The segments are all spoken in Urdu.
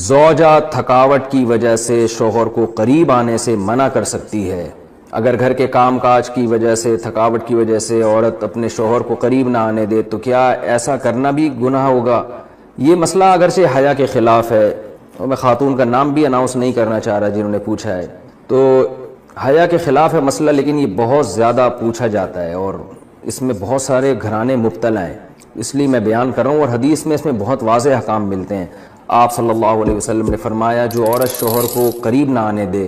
زوجہ تھکاوٹ کی وجہ سے شوہر کو قریب آنے سے منع کر سکتی ہے۔ اگر گھر کے کام کاج کی وجہ سے، تھکاوٹ کی وجہ سے عورت اپنے شوہر کو قریب نہ آنے دے تو کیا ایسا کرنا بھی گناہ ہوگا؟ یہ مسئلہ اگرچہ حیا کے خلاف ہے، اور میں خاتون کا نام بھی اناؤنس نہیں کرنا چاہ رہا جنہوں نے پوچھا ہے، تو حیا کے خلاف ہے مسئلہ، لیکن یہ بہت زیادہ پوچھا جاتا ہے اور اس میں بہت سارے گھرانے مبتلا ہیں، اس لیے میں بیان کر رہا ہوں، اور حدیث میں اس میں بہت واضح احکام ملتے ہیں۔ آپ صلی اللہ علیہ وسلم نے فرمایا جو عورت شوہر کو قریب نہ آنے دے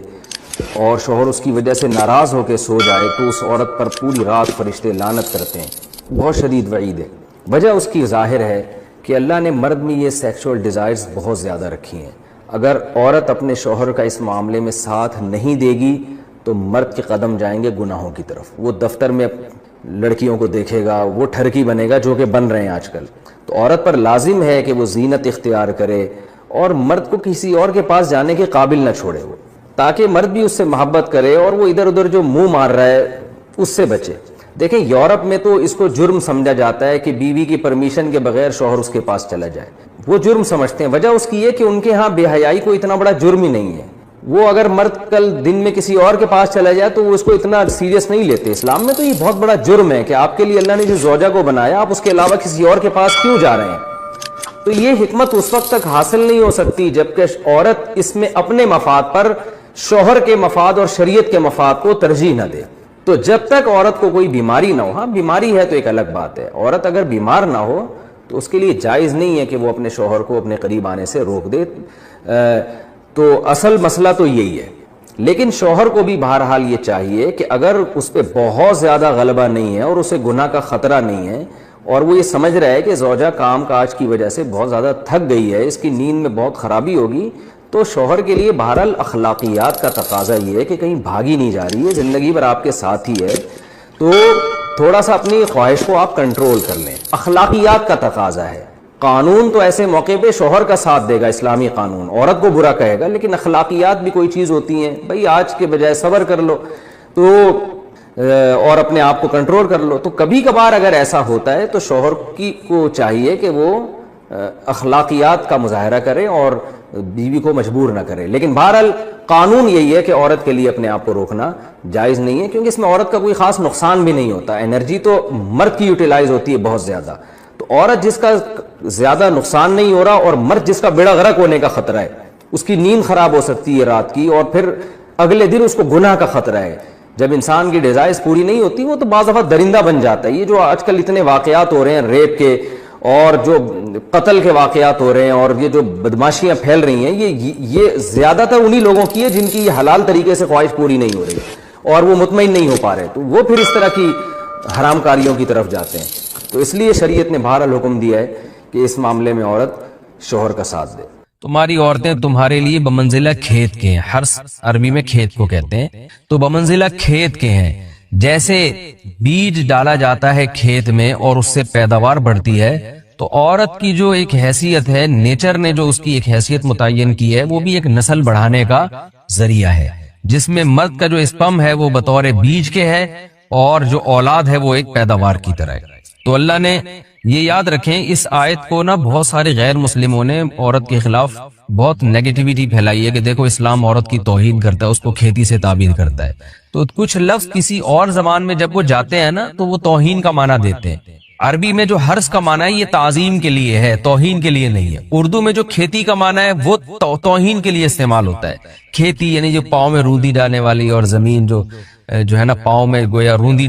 اور شوہر اس کی وجہ سے ناراض ہو کے سو جائے تو اس عورت پر پوری رات فرشتے لعنت کرتے ہیں۔ بہت شدید وعید ہے۔ وجہ اس کی ظاہر ہے کہ اللہ نے مرد میں یہ سیکشول ڈیزائرز بہت زیادہ رکھی ہیں۔ اگر عورت اپنے شوہر کا اس معاملے میں ساتھ نہیں دے گی تو مرد کے قدم جائیں گے گناہوں کی طرف۔ وہ دفتر میں لڑکیوں کو دیکھے گا، وہ ٹھرکی بنے گا جو کہ بن رہے ہیں آج کل۔ تو عورت پر لازم ہے کہ وہ زینت اختیار کرے اور مرد کو کسی اور کے پاس جانے کے قابل نہ چھوڑے وہ، تاکہ مرد بھی اس سے محبت کرے اور وہ ادھر ادھر جو منہ مار رہا ہے اس سے بچے۔ دیکھیں یورپ میں تو اس کو جرم سمجھا جاتا ہے کہ بیوی کی پرمیشن کے بغیر شوہر اس کے پاس چلا جائے، وہ جرم سمجھتے ہیں۔ وجہ اس کی یہ کہ ان کے ہاں بے حیائی کو اتنا بڑا جرم ہی نہیں ہے، وہ اگر مرد کل دن میں کسی اور کے پاس چلا جائے تو وہ اس کو اتنا سیریس نہیں لیتے۔ اسلام میں تو یہ بہت بڑا جرم ہے کہ آپ کے لیے اللہ نے جو زوجہ کو بنایا آپ اس کے علاوہ کسی اور کے پاس کیوں جا رہے ہیں؟ تو یہ حکمت اس وقت تک حاصل نہیں ہو سکتی جبکہ عورت اس میں اپنے مفاد پر شوہر کے مفاد اور شریعت کے مفاد کو ترجیح نہ دے۔ تو جب تک عورت کو کوئی بیماری نہ ہو، ہاں بیماری ہے تو ایک الگ بات ہے، عورت اگر بیمار نہ ہو تو اس کے لیے جائز نہیں ہے کہ وہ اپنے شوہر کو اپنے قریب آنے سے روک دے۔ تو اصل مسئلہ تو یہی ہے، لیکن شوہر کو بھی بہرحال یہ چاہیے کہ اگر اس پہ بہت زیادہ غلبہ نہیں ہے اور اسے گناہ کا خطرہ نہیں ہے اور وہ یہ سمجھ رہا ہے کہ زوجہ کام کاج کی وجہ سے بہت زیادہ تھک گئی ہے، اس کی نیند میں بہت خرابی ہوگی، تو شوہر کے لیے بہرحال اخلاقیات کا تقاضا یہ ہے کہ کہیں بھاگی نہیں جا رہی ہے، زندگی بھر آپ کے ساتھ ہی ہے، تو تھوڑا سا اپنی خواہش کو آپ کنٹرول کر لیں۔ اخلاقیات کا تقاضا ہے۔ قانون تو ایسے موقع پہ شوہر کا ساتھ دے گا، اسلامی قانون عورت کو برا کہے گا، لیکن اخلاقیات بھی کوئی چیز ہوتی ہیں، بھئی آج کے بجائے صبر کر لو تو اور اپنے آپ کو کنٹرول کر لو۔ تو کبھی کبھار اگر ایسا ہوتا ہے تو شوہر کو چاہیے کہ وہ اخلاقیات کا مظاہرہ کرے اور بیوی کو مجبور نہ کرے، لیکن بہرحال قانون یہی ہے کہ عورت کے لیے اپنے آپ کو روکنا جائز نہیں ہے، کیونکہ اس میں عورت کا کوئی خاص نقصان بھی نہیں ہوتا، انرجی تو مرد کی یوٹیلائز ہوتی ہے بہت زیادہ، تو عورت جس کا زیادہ نقصان نہیں ہو رہا اور مرد جس کا بیڑا غرق ہونے کا خطرہ ہے، اس کی نیند خراب ہو سکتی ہے رات کی اور پھر اگلے دن اس کو گناہ کا خطرہ ہے۔ جب انسان کی ڈیزائرز پوری نہیں ہوتی وہ تو بعض دفعہ درندہ بن جاتا ہے۔ یہ جو آج کل اتنے واقعات ہو رہے ہیں ریپ کے اور جو قتل کے واقعات ہو رہے ہیں اور یہ جو بدماشیاں پھیل رہی ہیں، یہ زیادہ تر انہی لوگوں کی ہے جن کی یہ حلال طریقے سے خواہش پوری نہیں ہو رہی اور وہ مطمئن نہیں ہو پا رہے، تو وہ پھر اس طرح کی حرام کاریوں کی طرف جاتے ہیں۔ تو اس لیے شریعت نے بہرحال حکم دیا ہے کہ اس معاملے میں عورت شوہر کا ساتھ دے۔ تمہاری عورتیں تمہارے لیے بمنزلہ کھیت کے ہیں، حرث عربی میں کھیت کو کہتے ہیں، تو بمنزلہ کھیت کے ہیں۔ جیسے بیج ڈالا جاتا ہے کھیت میں اور اس سے پیداوار بڑھتی ہے، تو عورت کی جو ایک حیثیت ہے، نیچر نے جو اس کی ایک حیثیت متعین کی ہے، وہ بھی ایک نسل بڑھانے کا ذریعہ ہے، جس میں مرد کا جو اسپم ہے وہ بطور بیج کے ہے اور جو اولاد ہے وہ ایک پیداوار کی طرح ہے۔ تو اللہ نے یہ یاد رکھیں، اس آیت کو نا بہت سارے غیر مسلموں نے عورت کے خلاف بہت نیگیٹیویٹی پھیلائی ہے کہ دیکھو اسلام عورت کی توہین کرتا ہے، اس کو کھیتی سے تعبیر کرتا ہے۔ تو کچھ لفظ کسی اور زبان میں جب وہ جاتے ہیں نا تو وہ توہین کا معنی دیتے ہیں۔ عربی میں جو حرث کا معنی ہے یہ تعظیم کے لیے ہے، توہین کے لیے نہیں ہے۔ اردو میں جو کھیتی کا معنی ہے وہ توہین کے لیے استعمال ہوتا ہے۔ کھیتی یعنی جو پاؤں میں روندی ڈالنے والی، اور زمین جو ہے نا پاؤں میں گویا روندی،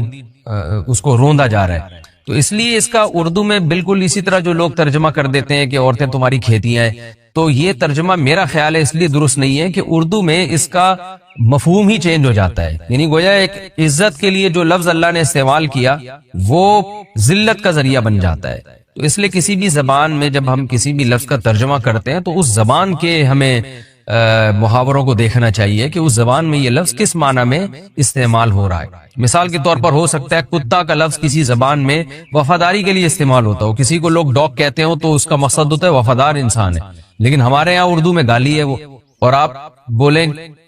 اس کو روندا جا رہا ہے، تو اس لیے اس کا اردو میں بالکل اسی طرح جو لوگ ترجمہ کر دیتے ہیں کہ عورتیں تمہاری کھیتیاں ہیں، تو یہ ترجمہ میرا خیال ہے اس لیے درست نہیں ہے کہ اردو میں اس کا مفہوم ہی چینج ہو جاتا ہے، یعنی گویا ایک عزت کے لیے جو لفظ اللہ نے استعمال کیا وہ ذلت کا ذریعہ بن جاتا ہے۔ تو اس لیے کسی بھی زبان میں جب ہم کسی بھی لفظ کا ترجمہ کرتے ہیں تو اس زبان کے ہمیں محاوروں کو دیکھنا چاہیے کہ اس زبان میں یہ لفظ کس معنی میں استعمال ہو رہا ہے۔ مثال کے طور پر ہو سکتا ہے کتا کا لفظ کسی زبان میں وفاداری کے لیے استعمال ہوتا ہو، کسی کو لوگ ڈاگ کہتے ہوں تو اس کا مقصد ہوتا ہے وفادار انسان ہے، لیکن ہمارے یہاں اردو میں گالی ہے وہ، اور آپ بولیں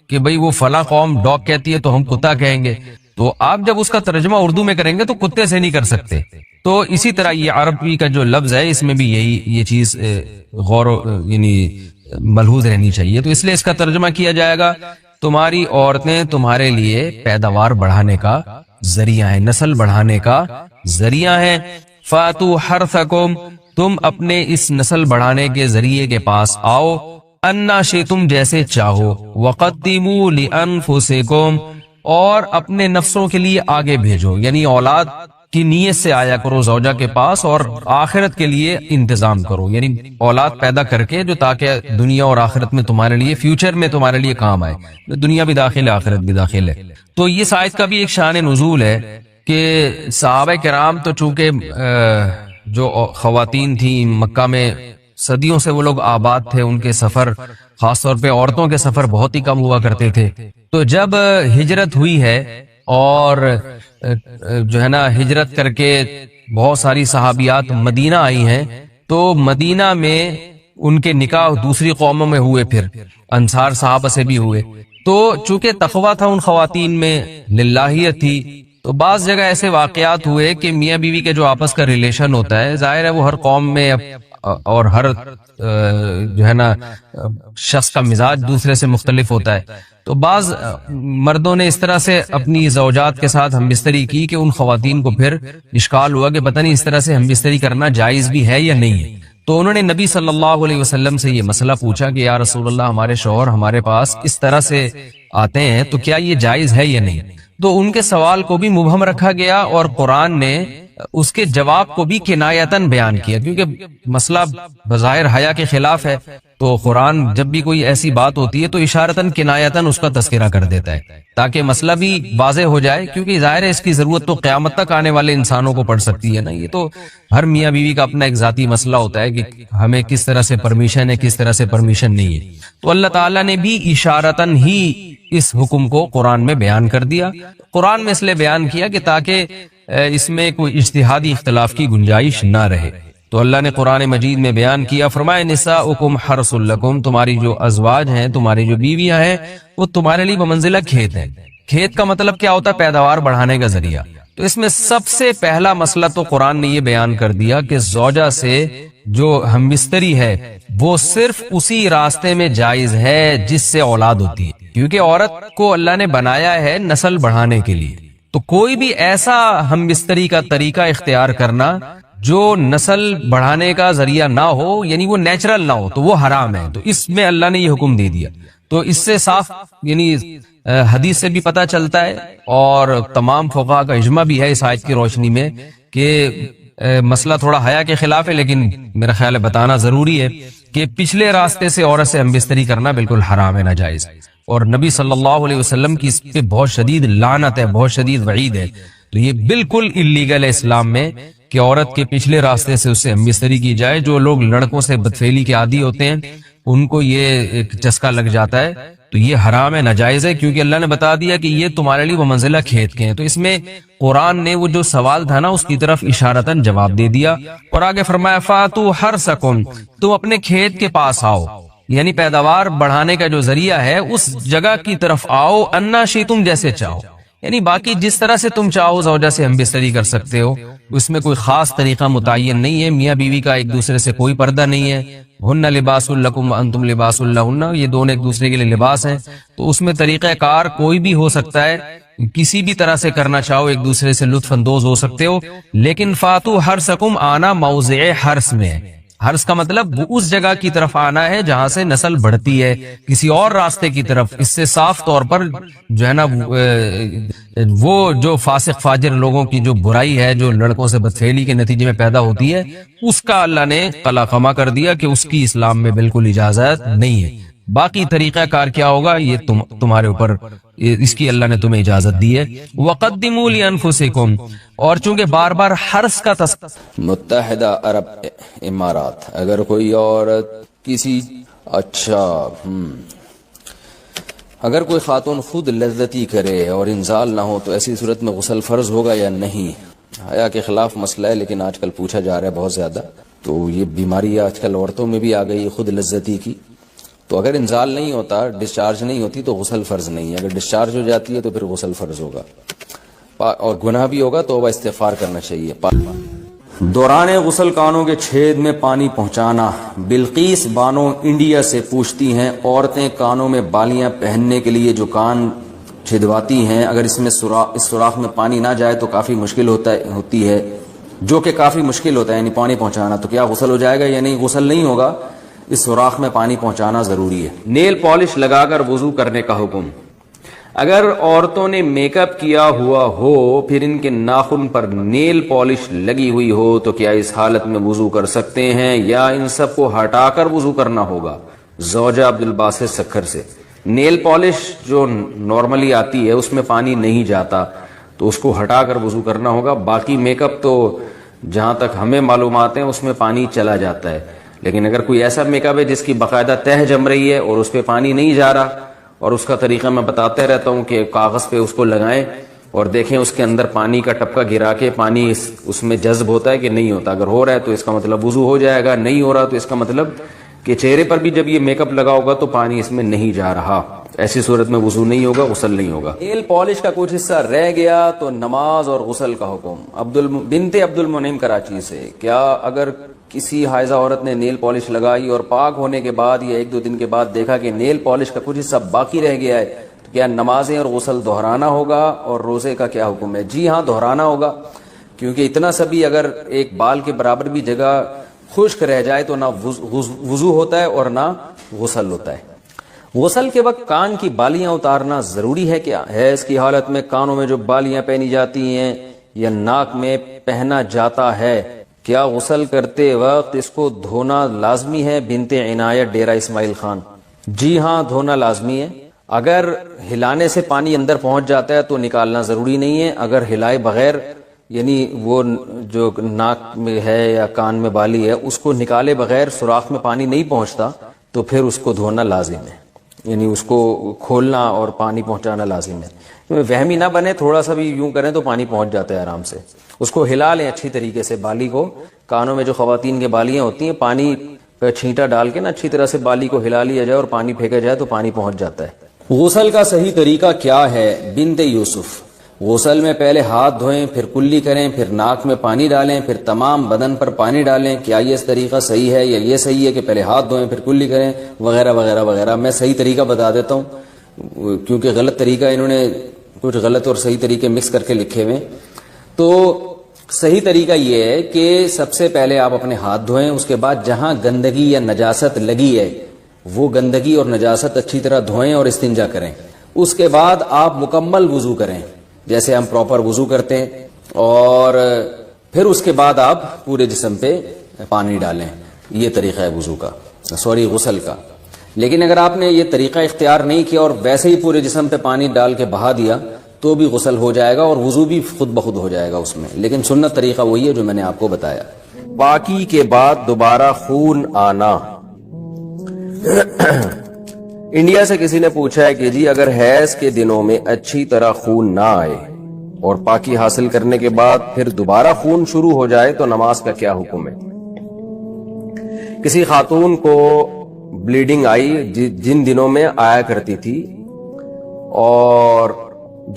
کہ بھئی وہ فلاں قوم ڈاگ کہتی ہے تو ہم کتا کہیں گے، تو آپ جب اس کا ترجمہ اردو میں کریں گے تو کتے سے نہیں کر سکتے۔ تو اسی طرح یہ عربی کا جو لفظ ہے اس میں بھی یہ چیز غور یعنی ملحوظ رہنی چاہیے. تو اس لیے اس کا ترجمہ کیا جائے گا تمہاری عورتیں تمہارے لیے پیداوار بڑھانے کا ذریعہ ہیں, نسل بڑھانے کا ذریعہ ہیں. فاتو حرثکم, تم اپنے اس نسل بڑھانے کے ذریعے کے پاس آؤ, انا شئتم جیسے چاہو, وقدموا لانفسکم, اور اپنے نفسوں کے لیے آگے بھیجو, یعنی اولاد کی نیت سے آیا کرو زوجہ کے پاس اور آخرت کے لیے انتظام کرو, یعنی اولاد پیدا کر کے جو تاکہ دنیا اور آخرت میں تمہارے لیے, فیوچر میں تمہارے لیے کام آئے, دنیا بھی داخل ہے آخرت بھی داخل ہے. تو یہ آیت کا بھی ایک شان نزول ہے کہ صحابہ کرام تو چونکہ جو خواتین تھیں مکہ میں صدیوں سے وہ لوگ آباد تھے, ان کے سفر خاص طور پہ عورتوں کے سفر بہت ہی کم ہوا کرتے تھے. تو جب ہجرت ہوئی ہے اور جو ہے نا ہجرت کر کے بہت ساری صحابیات مدینہ آئی ہیں, تو مدینہ میں ان کے نکاح دوسری قوموں میں ہوئے, پھر انصار صحابہ سے بھی ہوئے. تو چونکہ تقویٰ تھا ان خواتین میں, للہیت تھی, تو بعض جگہ ایسے واقعات ہوئے کہ میاں بیوی کے جو آپس کا ریلیشن ہوتا ہے, ظاہر ہے وہ ہر قوم میں اور ہر جو ہے نا شخص کا مزاج دوسرے سے مختلف ہوتا ہے. تو بعض مردوں نے اس طرح سے اپنی زوجات کے ساتھ ہم بستری کی کہ ان خواتین کو پھر اشکال ہوا کہ پتہ نہیں اس طرح سے ہم بستری کرنا جائز بھی ہے یا نہیں ہے. تو انہوں نے نبی صلی اللہ علیہ وسلم سے یہ مسئلہ پوچھا کہ یا رسول اللہ, ہمارے شوہر ہمارے پاس اس طرح سے آتے ہیں تو کیا یہ جائز ہے یا نہیں. تو ان کے سوال کو بھی مبہم رکھا گیا اور قرآن نے اس کے جواب کو بھی کنایتاً بیان کیا, کیونکہ مسئلہ بظاہر حیا کے خلاف ہے. تو قرآن جب بھی کوئی ایسی بات ہوتی ہے تو اشارتاً کنایتاً اس کا تذکرہ کر دیتا ہے تاکہ مسئلہ بھی واضح ہو جائے, کیونکہ ظاہر ہے اس کی ضرورت تو قیامت تک آنے والے انسانوں کو پڑ سکتی ہے نا. یہ تو ہر میاں بیوی کا اپنا ایک ذاتی مسئلہ ہوتا ہے کہ ہمیں کس طرح سے پرمیشن ہے, کس طرح سے پرمیشن نہیں ہے. تو اللہ تعالیٰ نے بھی اشارتاً ہی اس حکم کو قرآن میں بیان کر دیا. قرآن میں اس لیے بیان کیا کہ تاکہ اس میں کوئی اجتہادی اختلاف کی گنجائش نہ رہے. تو اللہ نے قرآن مجید میں بیان کیا, فرمائے نساؤکم حرث لکم, تمہاری جو ازواج ہیں, تمہاری جو بیویاں ہیں, وہ تمہارے لیے بمنزلہ کھیت ہیں. کھیت کا مطلب کیا ہوتا ہے؟ پیداوار بڑھانے کا ذریعہ. تو اس میں سب سے پہلا مسئلہ تو قرآن نے یہ بیان کر دیا کہ زوجہ سے جو ہم بستری ہے وہ صرف اسی راستے میں جائز ہے جس سے اولاد ہوتی ہے, کیونکہ عورت کو اللہ نے بنایا ہے نسل بڑھانے کے لیے. تو کوئی بھی ایسا ہم بستری کا طریقہ اختیار کرنا جو نسل بڑھانے کا ذریعہ نہ ہو, یعنی وہ نیچرل نہ ہو, تو وہ حرام ہے. تو اس میں اللہ نے یہ حکم دے دیا. تو اس سے صاف یعنی حدیث سے بھی پتہ چلتا ہے اور تمام فقہاء کا اجماع بھی ہے اس آیت کی روشنی میں کہ مسئلہ تھوڑا حیا کے خلاف ہے, لیکن میرا خیال ہے بتانا ضروری ہے کہ پچھلے راستے سے عورت سے ہم بستری کرنا بالکل حرام ہے, ناجائز. اور نبی صلی اللہ علیہ وسلم کی اس پہ بہت شدید لعنت ہے, بہت شدید وعید ہے. تو یہ بالکل اللیگل ہے اسلام میں کہ عورت کے پچھلے راستے سے اس سے ہم بستری کی جائے. جو لوگ لڑکوں سے بدفعلی کے عادی ہوتے ہیں ان کو یہ ایک چسکا لگ جاتا ہے, تو یہ حرام ہے, ناجائز ہے, کیونکہ اللہ نے بتا دیا کہ یہ تمہارے لیے وہ منزلہ کھیت کے ہیں. تو اس میں قرآن نے وہ جو سوال تھا نا اس کی طرف اشارتاً جواب دے دیا اور آگے فرمایا فاتو حرثکم, تم اپنے کھیت کے پاس آؤ, یعنی پیداوار بڑھانے کا جو ذریعہ ہے اس جگہ کی طرف آؤ, انا شئتم جیسے چاہو, یعنی باقی جس طرح سے تم چاہو زوجہ سے ہم بستری کر سکتے ہو, اس میں کوئی خاص طریقہ متعین نہیں ہے. میاں بیوی کا ایک دوسرے سے کوئی پردہ نہیں ہے. ہن لباس لکم وانتم لباس لہن, یہ دونوں ایک دوسرے کے لیے لباس ہیں. تو اس میں طریقہ کار کوئی بھی ہو سکتا ہے, کسی بھی طرح سے کرنا چاہو ایک دوسرے سے لطف اندوز ہو سکتے ہو. لیکن فاتو حرثکم آنا موضع حرث میں ہے. حرث کا مطلب وہ اس جگہ کی طرف آنا ہے جہاں سے نسل بڑھتی ہے, کسی اور راستے کی طرف. اس سے صاف طور پر جو ہے نا وہ جو فاسق فاجر لوگوں کی جو برائی ہے, جو لڑکوں سے بدفعلی کے نتیجے میں پیدا ہوتی ہے, اس کا اللہ نے قلع خما کر دیا کہ اس کی اسلام میں بالکل اجازت نہیں ہے. باقی طریقہ کار کیا ہوگا یہ تمہارے اوپر, اس کی اللہ نے تمہیں اجازت دی ہے. وقدموا لانفسکم, اور چونکہ بار بار حرث کا متحدہ عرب امارات, اگر کوئی عورت کسی اگر کوئی خاتون خود لذتی کرے اور انزال نہ ہو تو ایسی صورت میں غسل فرض ہوگا یا نہیں؟ حیا کے خلاف مسئلہ ہے لیکن آج کل پوچھا جا رہا ہے بہت زیادہ. تو یہ بیماری آج کل عورتوں میں بھی آ گئی ہے خود لذتی کی. تو اگر انزال نہیں ہوتا, ڈسچارج نہیں ہوتی تو غسل فرض نہیں ہے. اگر ڈسچارج ہو جاتی ہے تو پھر غسل فرض ہوگا اور گناہ بھی ہوگا, تو استغفار کرنا چاہیے. دوران غسل کانوں کے چھید میں پانی پہنچانا۔ بلقیس بانو انڈیا سے پوچھتی ہیں، عورتیں کانوں میں بالیاں پہننے کے لیے جو کان چھدواتی ہیں، اگر اس سوراخ میں پانی نہ جائے تو کافی مشکل ہوتی ہے، جو کہ کافی مشکل ہوتا ہے، یعنی پانی پہنچانا، تو کیا غسل ہو جائے گا یا نہیں؟ غسل نہیں ہوگا، اس سوراخ میں پانی پہنچانا ضروری ہے۔ نیل پالش لگا کر وضو کرنے کا حکم۔ اگر عورتوں نے میک اپ کیا ہوا ہو پھر ان کے ناخن پر نیل پالش لگی ہوئی ہو تو کیا اس حالت میں وضو کر سکتے ہیں یا ان سب کو ہٹا کر وضو کرنا ہوگا؟ زوجہ عبدالباسط سکھر سے۔ نیل پالش جو نارملی آتی ہے اس میں پانی نہیں جاتا تو اس کو ہٹا کر وضو کرنا ہوگا۔ باقی میک اپ تو جہاں تک ہمیں معلومات ہیں اس میں پانی چلا جاتا ہے، لیکن اگر کوئی ایسا میک اپ ہے جس کی باقاعدہ تہ جم رہی ہے اور اس پہ پانی نہیں جا رہا، اور اس کا طریقہ میں بتاتے رہتا ہوں کہ کاغذ پہ اس کو لگائیں اور دیکھیں اس کے اندر پانی کا ٹپکا گرا کے پانی اس میں جذب ہوتا ہے کہ نہیں ہوتا۔ اگر ہو رہا ہے تو اس کا مطلب وضو ہو جائے گا، نہیں ہو رہا تو اس کا مطلب کہ چہرے پر بھی جب یہ میک اپ لگا ہوگا تو پانی اس میں نہیں جا رہا، ایسی صورت میں وضو نہیں ہوگا، غسل نہیں ہوگا۔ نیل پالش کا کچھ حصہ رہ گیا تو نماز اور غسل کا حکم۔ بنت عبد المنعم کراچی سے، کیا اگر کسی حائضہ عورت نے نیل پالش لگائی اور پاک ہونے کے بعد یا ایک دو دن کے بعد دیکھا کہ نیل پالش کا کچھ حصہ باقی رہ گیا ہے تو کیا نمازیں اور غسل دہرانا ہوگا اور روزے کا کیا حکم ہے؟ جی ہاں، دہرانا ہوگا، کیونکہ اتنا سا بھی اگر ایک بال کے برابر بھی جگہ خشک رہ جائے تو نہ وضو ہوتا ہے اور نہ غسل ہوتا ہے۔ غسل کے وقت کان کی بالیاں اتارنا ضروری ہے کیا؟ حیض کی حالت میں کانوں میں جو بالیاں پہنی جاتی ہیں یا ناک میں پہنا جاتا ہے، کیا غسل کرتے وقت اس کو دھونا لازمی ہے؟ بنت عنایت ڈیرہ اسماعیل خان۔ جی ہاں، دھونا لازمی ہے۔ اگر ہلانے سے پانی اندر پہنچ جاتا ہے تو نکالنا ضروری نہیں ہے۔ اگر ہلائے بغیر، یعنی وہ جو ناک میں ہے یا کان میں بالی ہے اس کو نکالے بغیر سوراخ میں پانی نہیں پہنچتا تو پھر اس کو دھونا لازم ہے، یعنی اس کو کھولنا اور پانی پہنچانا لازم ہے۔ وہمی نہ بنے، تھوڑا سا بھی یوں کریں تو پانی پہنچ جاتا ہے آرام سے۔ اس کو ہلا لیں اچھی طریقے سے، بالی کو، کانوں میں جو خواتین کے بالیاں ہوتی ہیں پانی پہ چھینٹا ڈال کے نا اچھی طرح سے بالی کو ہلا لیا جائے اور پانی پھینکا جائے تو پانی پہنچ جاتا ہے۔ غسل کا صحیح طریقہ کیا ہے؟ بنت یوسف۔ غسل میں پہلے ہاتھ دھوئیں، پھر کلی کریں، پھر ناک میں پانی ڈالیں، پھر تمام بدن پر پانی ڈالیں۔ کیا یہ طریقہ صحیح ہے یا یہ صحیح ہے کہ پہلے ہاتھ دھوئیں پھر کلی کریں وغیرہ وغیرہ وغیرہ؟ میں صحیح طریقہ بتا دیتا ہوں، کیونکہ غلط طریقہ انہوں نے کچھ غلط اور صحیح طریقے مکس کر کے لکھے ہوئے۔ تو صحیح طریقہ یہ ہے کہ سب سے پہلے آپ اپنے ہاتھ دھوئیں، اس کے بعد جہاں گندگی یا نجاست لگی ہے وہ گندگی اور نجاست اچھی طرح دھوئیں اور استنجا کریں۔ اس کے بعد آپ مکمل وضو کریں جیسے ہم پراپر وضو کرتے ہیں، اور پھر اس کے بعد آپ پورے جسم پہ پانی ڈالیں۔ یہ طریقہ ہے وضو کا، غسل کا۔ لیکن اگر آپ نے یہ طریقہ اختیار نہیں کیا اور ویسے ہی پورے جسم پہ پانی ڈال کے بہا دیا تو بھی غسل ہو جائے گا اور وضو بھی خود بخود ہو جائے گا اس میں، لیکن سنت طریقہ وہی ہے جو میں نے آپ کو بتایا۔ پاکی کے بعد دوبارہ خون آنا۔ انڈیا سے کسی نے پوچھا ہے کہ جی اگر حیض کے دنوں میں اچھی طرح خون نہ آئے اور پاکی حاصل کرنے کے بعد پھر دوبارہ خون شروع ہو جائے تو نماز کا کیا حکم ہے؟ کسی خاتون کو بلیڈنگ آئی جن دنوں میں آیا کرتی تھی، اور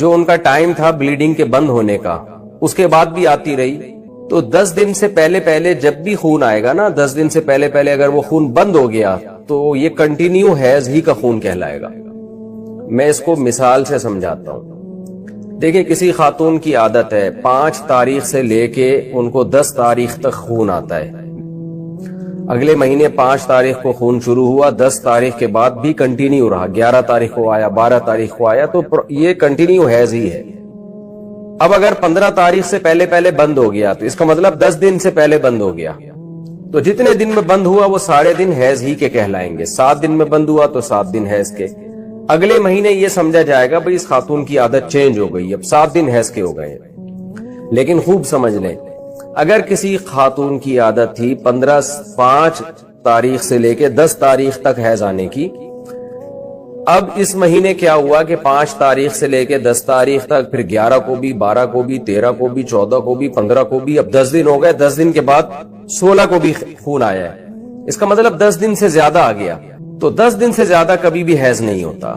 جو ان کا ٹائم تھا بلیڈنگ کے بند ہونے کا اس کے بعد بھی آتی رہی، تو 10 دن سے پہلے جب بھی خون آئے گا نا، 10 دن سے پہلے اگر وہ خون بند ہو گیا تو یہ کنٹینیو حیض ہی کا خون کہلائے گا۔ میں اس کو مثال سے سمجھاتا ہوں۔ دیکھیں، کسی خاتون کی عادت ہے 5 تاریخ سے لے کے ان کو 10 تاریخ تک خون آتا ہے، اگلے مہینے 5 تاریخ کو خون شروع ہوا، 10 تاریخ کے بعد بھی کنٹینیو رہا، 11 تاریخ کو آیا، 12 تاریخ کو آیا، تو یہ کنٹینیو حیض ہی ہے۔ اب اگر 15 تاریخ سے پہلے بند ہو گیا تو اس کا مطلب 10 دن سے پہلے بند ہو گیا، تو جتنے دن میں بند ہوا وہ سارے دن حیض ہی کے کہلائیں گے۔ 7 دن میں بند ہوا تو 7 دن حیض کے۔ اگلے مہینے یہ سمجھا جائے گا بھئی اس خاتون کی عادت چینج ہو گئی، اب 7 دن حیض کے ہو گئے۔ لیکن خوب سمجھ لیں، اگر کسی خاتون کی عادت تھی 5 تاریخ سے لے کے 10 تاریخ تک حیض آنے کی، اب اس مہینے کیا ہوا کہ 5 تاریخ سے لے کے 10 تاریخ تک، پھر 11 کو بھی، 12 کو بھی، 13 کو بھی، 14 کو بھی، 15 کو بھی، اب 10 دن ہو گئے، 10 دن کے بعد 16 کو بھی خون آیا ہے، اس کا مطلب 10 دن سے زیادہ آ گیا۔ تو 10 دن سے زیادہ کبھی بھی حیض نہیں ہوتا،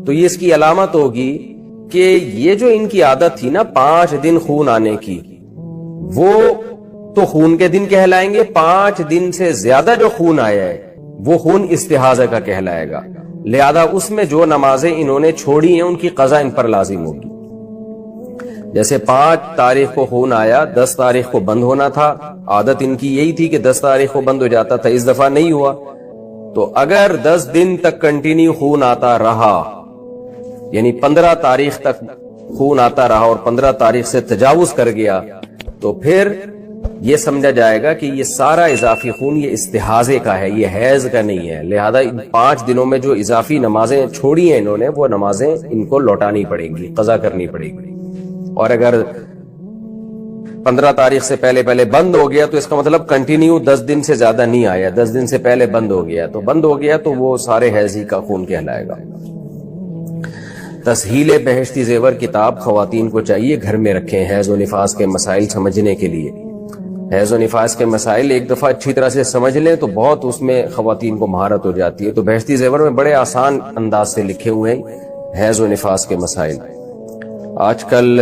تو یہ اس کی علامت ہوگی کہ یہ جو ان کی عادت تھی نا 5 دن خون آنے کی، وہ تو خون کے دن کہلائیں گے. 5 دن سے زیادہ جو خون آیا ہے وہ خون استحاضہ کا کہلائے گا. لہذا اس میں جو نمازیں انہوں نے چھوڑی ہیں ان کی قضا ان پر لازم ہوگی. جیسے 5 تاریخ کو خون آیا، 10 تاریخ کو بند ہونا تھا، عادت ان کی یہی تھی کہ 10 تاریخ کو بند ہو جاتا تھا، اس دفعہ نہیں ہوا، تو اگر 10 دن تک کنٹینیو خون آتا رہا، یعنی 15 تاریخ تک خون آتا رہا اور 15 تاریخ سے تجاوز کر گیا، تو پھر یہ سمجھا جائے گا کہ یہ سارا اضافی خون یہ استحاضے کا ہے، یہ حیض کا نہیں ہے. لہذا ان 5 دنوں میں جو اضافی نمازیں چھوڑی ہیں انہوں نے، وہ نمازیں ان کو لوٹانی پڑے گی، قضا کرنی پڑے گی. اور اگر 15 تاریخ سے پہلے بند ہو گیا تو اس کا مطلب کنٹینیو 10 دن سے زیادہ نہیں آیا، 10 دن سے پہلے بند ہو گیا تو وہ سارے حیضی کا خون کہلائے گا. تسہیل بہشتی زیور کتاب خواتین کو چاہیے گھر میں رکھیں حیض و نفاس کے مسائل سمجھنے کے لیے. حیض و نفاس کے مسائل ایک دفعہ اچھی طرح سے سمجھ لیں تو بہت اس میں خواتین کو مہارت ہو جاتی ہے. تو بہشتی زیور میں بڑے آسان انداز سے لکھے ہوئے ہیں حیض و نفاس کے مسائل. آج کل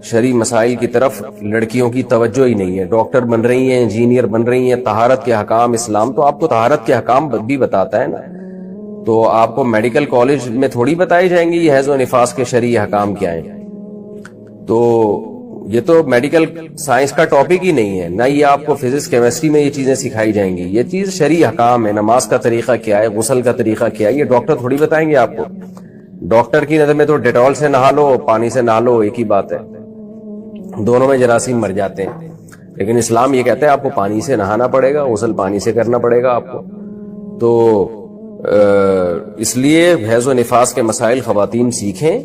شرعی مسائل کی طرف لڑکیوں کی توجہ ہی نہیں ہے. ڈاکٹر بن رہی ہیں، انجینئر بن رہی ہیں، طہارت کے حکام اسلام تو آپ کو طہارت کے حکام بھی بتاتا ہے نا، تو آپ کو میڈیکل کالج میں تھوڑی بتائی جائیں گی یہ حیض و نفاس کے شرعی حکام کیا ہیں. تو یہ تو میڈیکل سائنس کا ٹاپک ہی نہیں ہے، نہ یہ آپ کو فزکس کیمسٹری میں یہ چیزیں سکھائی جائیں گی. یہ چیز شرعی حکام ہے. نماز کا طریقہ کیا ہے، غسل کا طریقہ کیا ہے، یہ ڈاکٹر تھوڑی بتائیں گے آپ کو. ڈاکٹر کی نظر میں تو ڈیٹول سے نہا لو، پانی سے نہا لو، ایک ہی بات ہے، دونوں میں جراثیم مر جاتے ہیں. لیکن اسلام یہ کہتا ہے آپ کو پانی سے نہانا پڑے گا، غسل پانی سے کرنا پڑے گا آپ کو. تو اس لیے حیض و نفاس کے مسائل خواتین سیکھیں.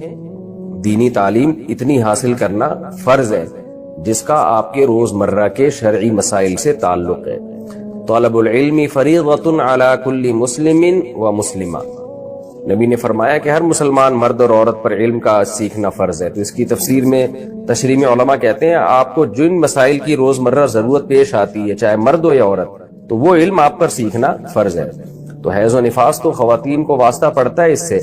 دینی تعلیم اتنی حاصل کرنا فرض ہے جس کا آپ کے روزمرہ کے شرعی مسائل سے تعلق ہے. طلب العلم فریضۃ علی کل مسلم و مسلمہ. نبی نے فرمایا کہ ہر مسلمان مرد اور عورت پر علم کا سیکھنا فرض ہے. تو اس کی تفسیر میں تشریح میں علماء کہتے ہیں آپ کو جن مسائل کی روزمرہ ضرورت پیش آتی ہے چاہے مرد ہو یا عورت، تو وہ علم آپ پر سیکھنا فرض ہے. تو حیض و نفاس تو خواتین کو واسطہ پڑتا ہے اس سے،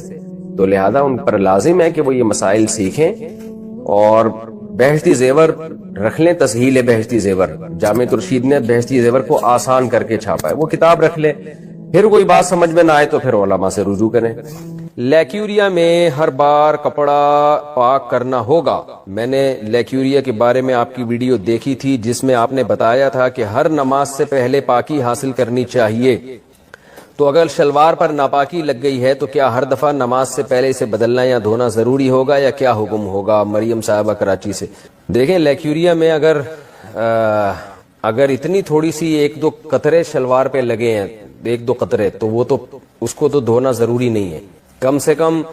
تو لہذا ان پر لازم ہے کہ وہ یہ مسائل سیکھیں اور بہشتی زیور رکھ لیں. تسہیل بہشتی زیور جامع ترشید نے بہشتی زیور کو آسان کر کے چھاپا ہے، وہ کتاب رکھ لیں. پھر کوئی بات سمجھ میں نہ آئے تو پھر علماء سے رجوع کریں. لیکیوریا میں ہر بار کپڑا پاک کرنا ہوگا. میں نے لیکیوریا کے بارے میں آپ کی ویڈیو دیکھی تھی جس میں آپ نے بتایا تھا کہ ہر نماز سے پہلے پاکی حاصل کرنی چاہیے. تو اگر شلوار پر ناپاکی لگ گئی ہے تو کیا ہر دفعہ نماز سے پہلے اسے بدلنا یا دھونا ضروری ہوگا یا کیا حکم ہوگا؟ مریم صاحبہ کراچی سے. دیکھیں لیکیوریا میں اگر اتنی تھوڑی سی 1-2 قطرے شلوار پہ لگے ہیں، 1-2 قطرے، تو وہ تو اس کو تو دھونا ضروری نہیں ہے. کم سے کم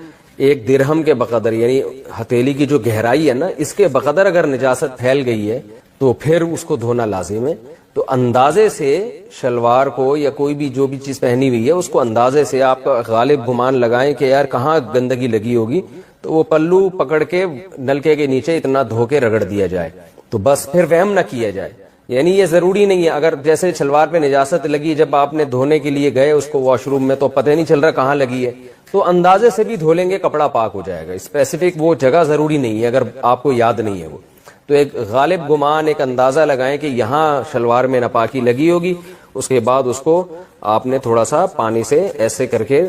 1 درہم کے بقدر، یعنی ہتھیلی کی جو گہرائی ہے نا اس کے بقدر اگر نجاست پھیل گئی ہے تو پھر اس کو دھونا لازم ہے. تو اندازے سے شلوار کو یا کوئی بھی جو بھی چیز پہنی ہوئی ہے اس کو اندازے سے آپ کا غالب گمان لگائیں کہ یار کہاں گندگی لگی ہوگی، تو وہ پلو پکڑ کے نلکے کے نیچے اتنا دھو کے رگڑ دیا جائے، تو بس پھر وہم نہ کیا جائے. یعنی یہ ضروری نہیں ہے. اگر جیسے شلوار پہ نجاست لگی، جب آپ نے دھونے کے لیے گئے اس کو واش روم میں تو پتہ نہیں چل رہا کہاں لگی ہے، تو اندازے سے بھی دھو لیں گے کپڑا پاک ہو جائے گا. اسپیسیفک وہ جگہ ضروری نہیں ہے اگر آپ کو یاد نہیں ہے وہ. تو ایک غالب گمان، ایک اندازہ لگائیں کہ یہاں شلوار میں ناپاکی لگی ہوگی. اس کے بعد اس کو آپ نے تھوڑا سا پانی سے ایسے کر کے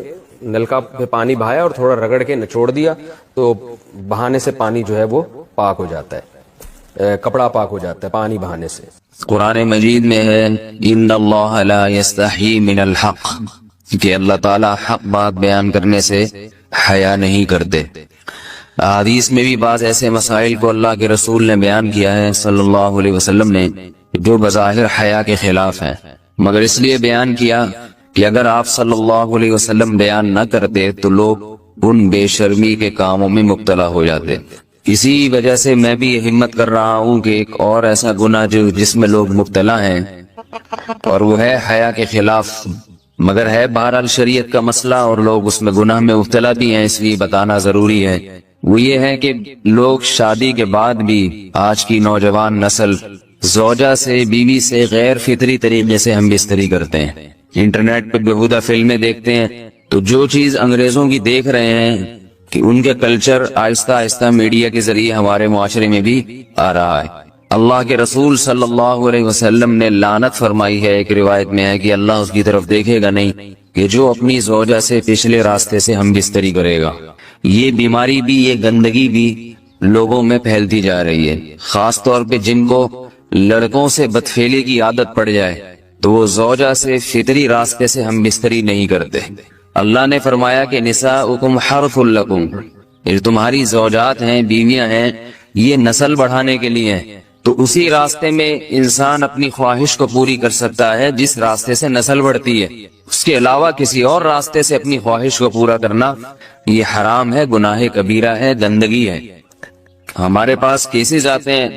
نلکا پہ پانی بہایا اور تھوڑا رگڑ کے نچوڑ دیا، تو بہانے سے پانی جو ہے وہ پاک ہو جاتا ہے، کپڑا پاک ہو جاتا ہے پانی بہانے سے. قرآن مجید میں ہے ان اللہ لا یستحی من الحق، کہ اللہ تعالی حق بات بیان کرنے سے حیا نہیں کرتے. حدیث میں بھی بعض ایسے مسائل کو اللہ کے رسول نے بیان کیا ہے صلی اللہ علیہ وسلم نے جو بظاہر حیا کے خلاف ہیں، مگر اس لیے بیان کیا کہ اگر آپ صلی اللہ علیہ وسلم بیان نہ کرتے تو لوگ ان بے شرمی کے کاموں میں مبتلا ہو جاتے. اسی وجہ سے میں بھی یہ ہمت کر رہا ہوں کہ ایک اور ایسا گناہ جس میں لوگ مبتلا ہیں اور وہ ہے حیا کے خلاف، مگر ہے بہرحال شریعت کا مسئلہ اور لوگ اس میں گناہ میں مبتلا بھی ہیں، اس لیے بتانا ضروری ہے. وہ یہ ہے کہ لوگ شادی کے بعد بھی آج کی نوجوان نسل زوجہ سے، بیوی سے غیر فطری طریقے سے ہم بستری کرتے ہیں. انٹرنیٹ پہ بےہودہ فلمیں دیکھتے ہیں، تو جو چیز انگریزوں کی دیکھ رہے ہیں کہ ان کے کلچر آہستہ آہستہ میڈیا کے ذریعے ہمارے معاشرے میں بھی آ رہا ہے. اللہ کے رسول صلی اللہ علیہ وسلم نے لعنت فرمائی ہے، ایک روایت میں ہے کہ اللہ اس کی طرف دیکھے گا نہیں کہ جو اپنی زوجہ سے پچھلے راستے سے ہم بستری کرے گا۔ یہ بیماری بھی، یہ گندگی بھی لوگوں میں پھیلتی جا رہی ہے، خاص طور پہ جن کو لڑکوں سے بدفعلی کی عادت پڑ جائے تو وہ زوجہ سے فطری راستے سے ہم بستری نہیں کرتے۔ اللہ نے فرمایا کہ نساؤکم حرث لکم، یہ تمہاری زوجات ہیں، بیویاں ہیں، یہ نسل بڑھانے کے لیے ہیں، تو اسی راستے میں انسان اپنی خواہش کو پوری کر سکتا ہے جس راستے سے نسل بڑھتی ہے۔ اس کے علاوہ کسی اور راستے سے اپنی خواہش کو پورا کرنا یہ حرام ہے، گناہ کبیرہ ہے، گندگی ہے۔ ہمارے پاس کیسز آتے ہیں،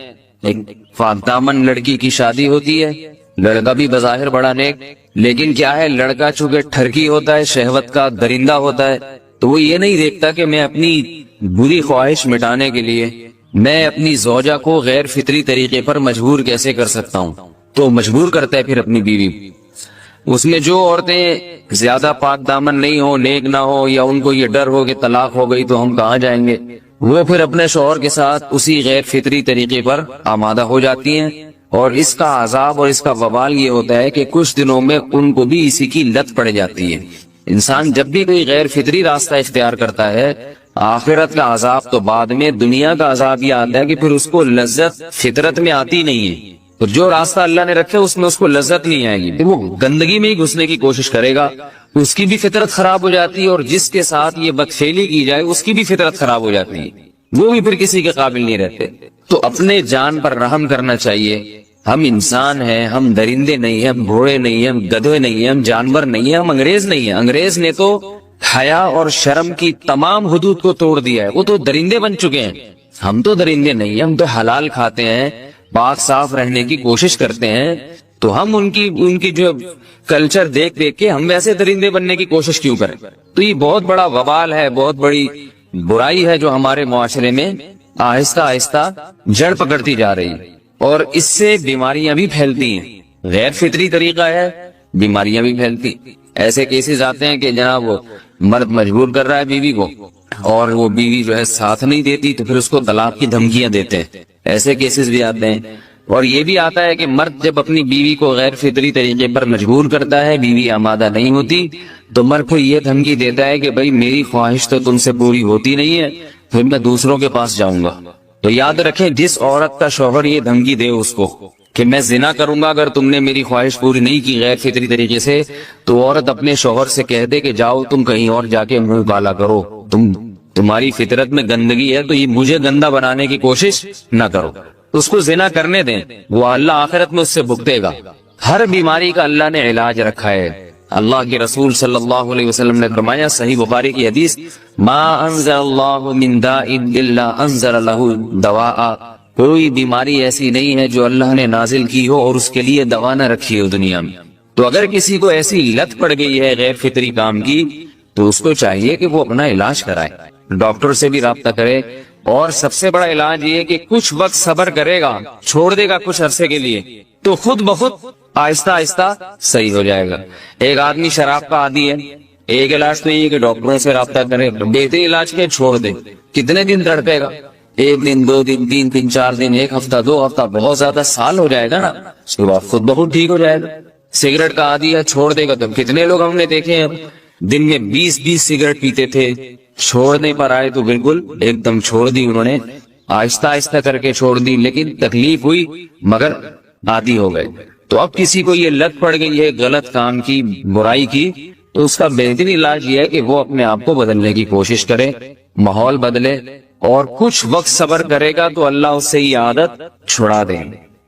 ایک پاک دامن لڑکی کی شادی ہوتی ہے، لڑکا بھی بظاہر بڑا نیک، لیکن کیا ہے، لڑکا چونکہ ٹھرکی ہوتا ہے، شہوت کا درندہ ہوتا ہے، تو وہ یہ نہیں دیکھتا کہ میں اپنی بری خواہش مٹانے کے لیے میں اپنی زوجہ کو غیر فطری طریقے پر مجبور کیسے کر سکتا ہوں، تو مجبور کرتا ہے پھر اپنی بیوی۔ اس میں جو عورتیں زیادہ پاک دامن نہیں ہو، نیک نہ ہو، یا ان کو یہ ڈر ہو کہ طلاق ہو گئی تو ہم کہاں جائیں گے، وہ پھر اپنے شوہر کے ساتھ اسی غیر فطری طریقے پر آمادہ ہو جاتی ہیں، اور اس کا عذاب اور اس کا وبال یہ ہوتا ہے کہ کچھ دنوں میں ان کو بھی اسی کی لت پڑ جاتی ہے۔ انسان جب بھی کوئی غیر فطری راستہ اختیار کرتا ہے، آخرت کا عذاب تو بعد میں، دنیا کا عذاب یہ آتا ہے کہ پھر اس کو لذت فطرت میں آتی نہیں ہے، تو جو راستہ اللہ نے رکھا اس میں اس کو لذت نہیں آئے گی، وہ گندگی میں ہی گھسنے کی کوشش کرے گا، اس کی بھی فطرت خراب ہو جاتی ہے، اور جس کے ساتھ یہ بدفعلی کی جائے اس کی بھی فطرت خراب ہو جاتی ہے، وہ بھی پھر کسی کے قابل نہیں رہتے۔ تو اپنے جان پر رحم کرنا چاہیے۔ ہم انسان ہیں، ہم درندے نہیں ہیں، ہم گھوڑے نہیں ہیں، ہم گدھے نہیں ہیں، ہم جانور نہیں ہیں، ہم انگریز نہیں ہیں۔ انگریز نے تو حیا اور شرم کی تمام حدود کو توڑ دیا ہے، وہ تو درندے بن چکے ہیں۔ ہم تو درندے نہیں ہیں، ہم تو حلال کھاتے ہیں، پاک صاف رہنے کی کوشش کرتے ہیں، تو ہم ان کی جو کلچر دیکھ کے ہم ویسے درندے بننے کی کوشش کیوں کریں؟ تو یہ بہت بڑا وبال ہے، بہت بڑی برائی ہے جو ہمارے معاشرے میں آہستہ آہستہ جڑ پکڑتی جا رہی ہے، اور اس سے بیماریاں بھی پھیلتی ہیں۔ غیر فطری طریقہ ہے، بیماریاں بھی پھیلتی۔ ایسے کیسز آتے ہیں کہ جناب وہ مرد مجبور کر رہا ہے بیوی کو، اور وہ بیوی جو ہے ساتھ نہیں دیتی تو پھر اس کو طلاق کی دھمکیاں دیتے ہیں، ایسے کیسز بھی آتے ہیں۔ اور یہ بھی آتا ہے کہ مرد جب اپنی بیوی کو غیر فطری طریقے پر مجبور کرتا ہے، بیوی آمادہ نہیں ہوتی، تو مرد پھر یہ دھمکی دیتا ہے کہ بھائی میری خواہش تو تم سے پوری ہوتی نہیں ہے، پھر میں دوسروں کے پاس جاؤں گا۔ تو یاد رکھیں، جس عورت کا شوہر یہ دھمکی دے اس کو کہ میں زنا کروں گا اگر تم نے میری خواہش پوری نہیں کی غیر فطری طریقے سے، تو عورت اپنے شوہر سے کہہ دے کہ جاؤ تم کہیں اور جا کے منہ کالا کرو، تمہاری فطرت میں گندگی ہے تو یہ مجھے گندا بنانے کی کوشش نہ کرو، اس کو زنا کرنے دیں، وہ اللہ آخرت میں اس سے بھگتے گا۔ ہر بیماری کا اللہ نے علاج رکھا ہے۔ اللہ کے رسول صلی اللہ علیہ وسلم نے فرمایا، صحیح بخاری کی حدیث، ما انزل اللہ من داء الا انزل له دواء، کوئی بیماری ایسی نہیں ہے جو اللہ نے نازل کی ہو اور اس کے لیے دوا نہ رکھی ہو دنیا میں۔ تو اگر کسی کو ایسی لت پڑ گئی ہے غیر فطری کام کی، تو اس کو چاہیے کہ وہ اپنا علاج کرائے، ڈاکٹر سے بھی رابطہ کرے، اور سب سے بڑا علاج یہ کہ کچھ وقت صبر کرے گا، چھوڑ دے گا کچھ عرصے کے لیے، تو خود بخود آہستہ آہستہ صحیح ہو جائے گا۔ ایک آدمی شراب کا عادی ہے، ایک علاج تو یہ کہ ڈاکٹروں سے رابطہ کرے، بہتر علاج کے چھوڑ دے، کتنے دن تڑپے گا؟ ایک دن، دو دن، تین دن، چار دن، ایک ہفتہ، دو ہفتہ، بہت زیادہ سال ہو جائے گا نا، اس کے بعد خود بخود ٹھیک ہو جائے گا۔ سگریٹ کا عادی ہے، چھوڑ دے گا، تو کتنے لوگ ہم نے دیکھے ہیں دن میں 20 سگریٹ پیتے تھے، چھوڑنے پر آئے تو بالکل ایک دم چھوڑ دی انہوں نے، آہستہ آہستہ کر کے چھوڑ دی، لیکن تکلیف ہوئی مگر عادی ہو گئے۔ تو اب کسی کو یہ لت پڑ گئی ہے غلط کام کی، برائی کی، تو اس کا بہترین علاج یہ ہے کہ وہ اپنے آپ کو بدلنے کی کوشش کرے، ماحول بدلے، اور کچھ وقت صبر کرے گا تو اللہ اس سے یہ عادت چھڑا دے۔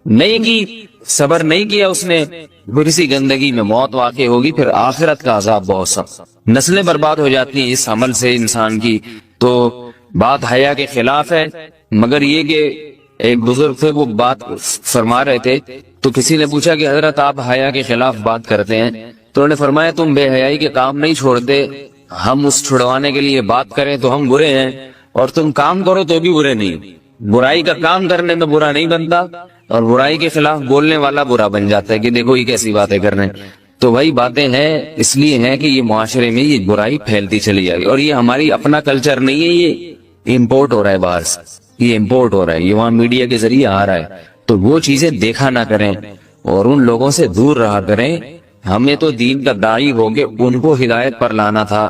نہیں کی، صبر نہیں کیا اس نے، پھر اسی گندگی میں موت واقع ہوگی، پھر آخرت کا عذاب بہت سخت، نسلیں برباد ہو جاتی ہیں اس عمل سے انسان کی۔ تو بات حیا کے خلاف ہے، مگر یہ کہ ایک بزرگ تھے وہ بات فرما رہے تھے، تو کسی نے پوچھا کہ حضرت آپ حیا کے خلاف بات کرتے ہیں، تو انہوں نے فرمایا تم بے حیائی کے کام نہیں چھوڑتے، ہم اس چھڑوانے کے لیے بات کریں تو ہم برے ہیں، اور تم کام کرو تو بھی برے نہیں۔ برائی کا کام کرنے میں برا نہیں بنتا، اور برائی کے خلاف بولنے والا برا بن جاتا ہے کہ دیکھو یہ کیسی باتیں کر رہے ہیں۔ تو وہی باتیں ہیں، اس لیے ہیں کہ یہ معاشرے میں یہ برائی پھیلتی چلی جائے گی، اور یہ ہماری اپنا کلچر نہیں ہے، یہ امپورٹ ہو رہا ہے باہر سے، یہ امپورٹ ہو رہا ہے، یہ وہاں میڈیا کے ذریعے آ رہا ہے۔ تو وہ چیزیں دیکھا نہ کریں اور ان لوگوں سے دور رہا کریں. ہمیں تو دین کا داعی ہو کے ان کو ہدایت پر لانا تھا،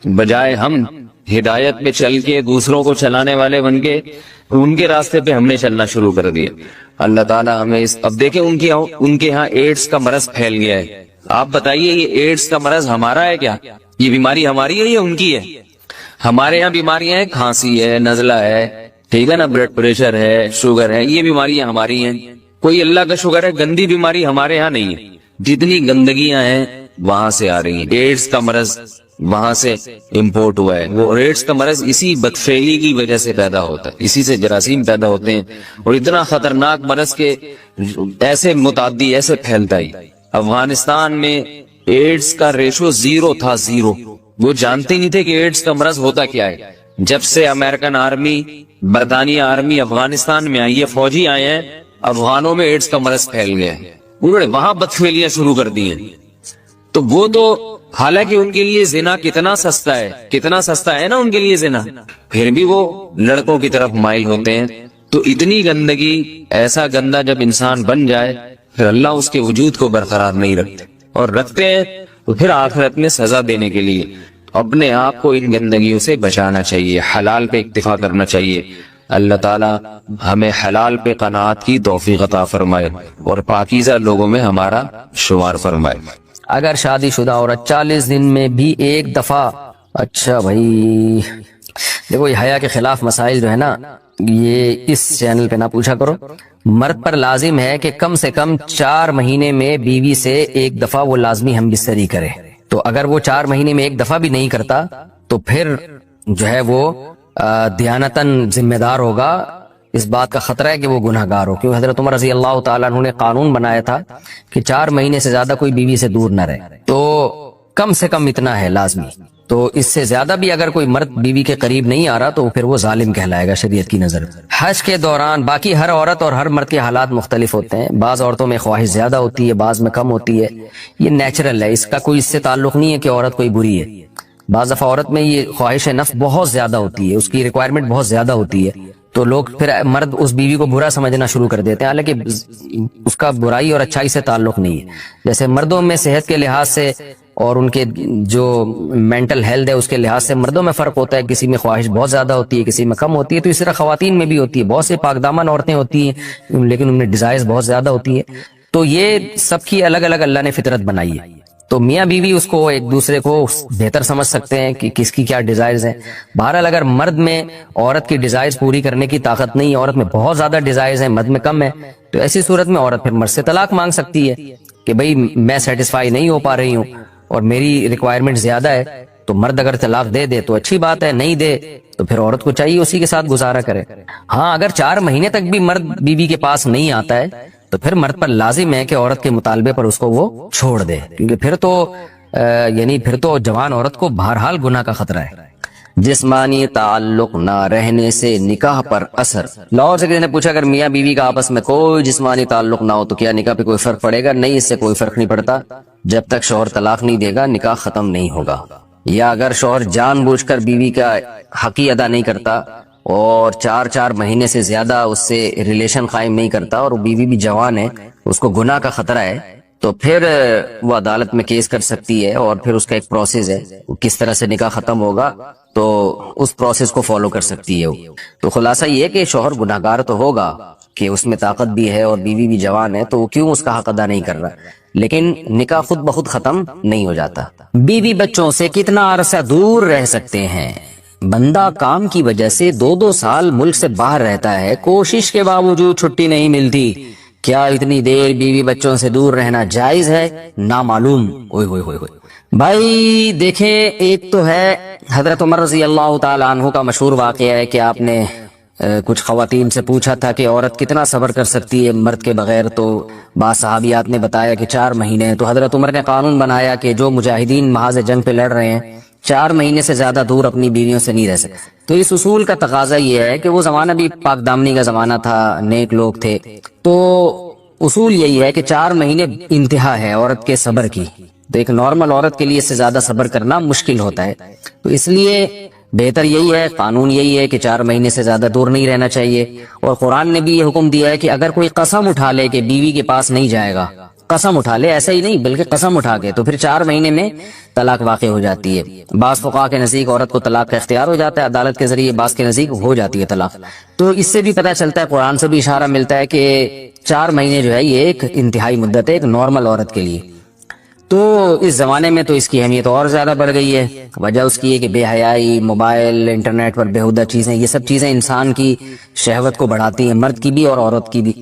بجائے ہم ہدایت پہ چل کے دوسروں کو چلانے والے بن کے ان کے راستے پہ ہم نے چلنا شروع کر دیا. اللہ تعالیٰ ہمیں اب دیکھیں ان کے ہاں ایڈز کا مرض پھیل گیا ہے. آپ بتائیے یہ ایڈز کا مرض ہمارا ہے کیا؟ یہ بیماری ہماری ہے یا ان کی ہے؟ ہمارے یہاں بیماریاں ہیں، کھانسی ہے، نزلہ ہے، ٹھیک ہے نا، بلڈ پریشر ہے، شوگر ہے، یہ بیماریاں ہماری ہیں. کوئی اللہ کا شکر ہے گندی بیماری ہمارے یہاں نہیں ہے. جتنی گندگیاں ہیں وہاں سے آ رہی ہیں. ایڈز کا مرض وہاں سے امپورٹ ہوا ہے. وہ ایڈز کا مرض اسی بدفعلی کی وجہ سے پیدا ہوتا ہے، اسی سے جراثیم پیدا ہوتے ہیں، اور اتنا خطرناک مرض کے ایسے متعدی ایسے پھیلتا ہی. افغانستان میں ایڈز کا ریشو 0 تھا، 0. وہ جانتے نہیں تھے کہ ایڈز کا مرض ہوتا کیا ہے. جب سے امریکن آرمی، برطانیہ آرمی افغانستان میں آئی ہے، فوجی آئے ہیں، افغانوں میں ایڈز کا مرض پھیل گیا ہے. انہوں نے وہاں بدفعلیاں شروع کر دی ہیں. تو وہ تو حالانکہ ان کے لیے زنا کتنا سستا ہے، کتنا سستا ہے نا ان کے لیے زنا، پھر بھی وہ لڑکوں کی طرف مائل ہوتے ہیں. تو اتنی گندگی، ایسا گندا جب انسان بن جائے پھر اللہ اس کے وجود کو برقرار نہیں رکھتے، اور رکھتے ہیں تو پھر آخرت میں سزا دینے کے لیے. اپنے آپ کو ان گندگیوں سے بچانا چاہیے، حلال پہ اکتفا کرنا چاہیے. اللہ تعالیٰ ہمیں حلال پہ قناعت کی توفیق عطا فرمائے اور پاکیزہ لوگوں میں ہمارا شمار فرمائے. اگر شادی شدہ عورت 40 دن میں بھی ایک دفعہ، اچھا بھائی دیکھو یہ حیا کے خلاف مسائل جو ہے نا یہ اس چینل پہ نہ پوچھا کرو. مرد پر لازم ہے کہ کم سے کم 4 مہینے میں بیوی سے ایک دفعہ وہ لازمی ہم بستری کرے. تو اگر وہ 4 مہینے میں ایک دفعہ بھی نہیں کرتا تو پھر جو ہے وہ دیانتاً ذمہ دار ہوگا. اس بات کا خطرہ ہے کہ وہ گناہ گار ہو، کیونکہ حضرت عمر رضی اللہ تعالیٰ عنہ نے قانون بنایا تھا کہ 4 مہینے سے زیادہ کوئی بیوی سے دور نہ رہے. تو کم سے کم اتنا ہے لازمی. تو اس سے زیادہ بھی اگر کوئی مرد بیوی کے قریب نہیں آ رہا تو پھر وہ ظالم کہلائے گا شریعت کی نظر. حج کے دوران باقی ہر عورت اور ہر مرد کے حالات مختلف ہوتے ہیں. بعض عورتوں میں خواہش زیادہ ہوتی ہے، بعض میں کم ہوتی ہے. یہ نیچرل ہے، اس کا کوئی اس سے تعلق نہیں ہے کہ عورت کوئی بری ہے. بعض دفعہ عورت میں یہ خواہش نفس بہت زیادہ ہوتی ہے، اس کی ریکوائرمنٹ بہت زیادہ ہوتی ہے، تو لوگ پھر مرد اس بیوی کو برا سمجھنا شروع کر دیتے ہیں، حالانکہ اس کا برائی اور اچھائی سے تعلق نہیں ہے. جیسے مردوں میں صحت کے لحاظ سے اور ان کے جو مینٹل ہیلتھ ہے اس کے لحاظ سے مردوں میں فرق ہوتا ہے. کسی میں خواہش بہت زیادہ ہوتی ہے، کسی میں کم ہوتی ہے. تو اس طرح خواتین میں بھی ہوتی ہے. بہت سے پاک دامن عورتیں ہوتی ہیں لیکن ان میں ڈیزائرز بہت زیادہ ہوتی ہے. تو یہ سب کی الگ الگ اللہ نے فطرت بنائی ہے. تو میاں بیوی اس کو ایک دوسرے کو بہتر سمجھ سکتے ہیں کہ کس کی کیا ڈیزائرز ہیں. بہرحال اگر مرد میں عورت کی ڈیزائرز پوری کرنے کی طاقت نہیں، عورت میں بہت زیادہ ڈیزائرز ہیں، مرد میں کم ہے، تو ایسی صورت میں عورت پھر مرد سے طلاق مانگ سکتی ہے کہ بھئی میں سیٹسفائی نہیں ہو پا رہی ہوں اور میری ریکوائرمنٹ زیادہ ہے. تو مرد اگر طلاق دے دے تو اچھی بات ہے، نہیں دے تو پھر عورت کو چاہیے اسی کے ساتھ گزارا کرے. ہاں اگر 4 مہینے تک بھی مرد بیوی کے پاس نہیں آتا ہے تو پھر مرد پر لازم ہے کہ عورت کے مطالبے پر اس کو وہ چھوڑ دے، کیونکہ پھر تو جوان عورت کو بہرحال گناہ کا خطرہ ہے. جسمانی تعلق نہ رہنے سے نکاح پر اثر. لاہور سے کسی نے پوچھا اگر میاں بیوی کا آپس میں کوئی جسمانی تعلق نہ ہو تو کیا نکاح پہ کوئی فرق پڑے گا؟ نہیں، اس سے کوئی فرق نہیں پڑتا. جب تک شوہر طلاق نہیں دے گا نکاح ختم نہیں ہوگا. یا اگر شوہر جان بوجھ کر بیوی کا حق ادا نہیں کرتا اور 4 مہینے سے زیادہ اس سے ریلیشن قائم نہیں کرتا اور بیوی بھی جوان ہے، اس کو گناہ کا خطرہ ہے، تو پھر وہ عدالت میں کیس کر سکتی ہے اور پھر اس کا ایک پروسیس ہے، کس طرح سے نکاح ختم ہوگا تو اس پروسیس کو فالو کر سکتی ہے. تو خلاصہ یہ کہ شوہر گناہ گار تو ہوگا کہ اس میں طاقت بھی ہے اور بیوی بھی جوان ہے، تو وہ کیوں اس کا حق ادا نہیں کر رہا، لیکن نکاح خود بخود ختم نہیں ہو جاتا. بیوی بچوں سے کتنا عرصہ دور رہ سکتے ہیں؟ بندہ کام کی وجہ سے 2 سال ملک سے باہر رہتا ہے، کوشش کے باوجود چھٹی نہیں ملتی. کیا اتنی دیر بیوی بچوں سے دور رہنا جائز ہے؟ نامعلوم. بھائی دیکھیں، ایک تو ہے حضرت عمر رضی اللہ تعالیٰ عنہ کا مشہور واقعہ ہے کہ آپ نے کچھ خواتین سے پوچھا تھا کہ عورت کتنا صبر کر سکتی ہے مرد کے بغیر، تو بعض صحابیات نے بتایا کہ 4 مہینے. تو حضرت عمر نے قانون بنایا کہ جو مجاہدین محاذ جنگ پہ لڑ رہے ہیں 4 مہینے سے زیادہ دور اپنی بیویوں سے نہیں رہ سکتے. تو اس اصول کا تقاضا یہ ہے کہ وہ زمانہ بھی پاک دامنی کا زمانہ تھا، نیک لوگ تھے، تو اصول یہی ہے کہ 4 مہینے انتہا ہے عورت کے صبر کی. تو ایک نارمل عورت کے لیے اس سے زیادہ صبر کرنا مشکل ہوتا ہے، تو اس لیے بہتر یہی ہے، قانون یہی ہے کہ 4 مہینے سے زیادہ دور نہیں رہنا چاہیے. اور قرآن نے بھی یہ حکم دیا ہے کہ اگر کوئی قسم اٹھا لے کہ بیوی کے پاس نہیں جائے گا، قسم اٹھا لے، ایسا ہی نہیں بلکہ قسم اٹھا کے، تو پھر 4 مہینے میں طلاق واقع ہو جاتی ہے. بعض فقہا کے نزدیک عورت کو طلاق کا اختیار ہو جاتا ہے عدالت کے ذریعے، بعض کے نزدیک ہو جاتی ہے طلاق. تو اس سے بھی پتہ چلتا ہے، قرآن سے بھی اشارہ ملتا ہے کہ 4 مہینے جو ہے یہ ایک انتہائی مدت ہے ایک نارمل عورت کے لیے. تو اس زمانے میں تو اس کی اہمیت اور زیادہ بڑھ گئی ہے. وجہ اس کی ہے کہ بے حیائی، موبائل، انٹرنیٹ پر بیہودہ چیزیں، یہ سب چیزیں انسان کی شہوت کو بڑھاتی ہیں، مرد کی بھی اور عورت کی بھی.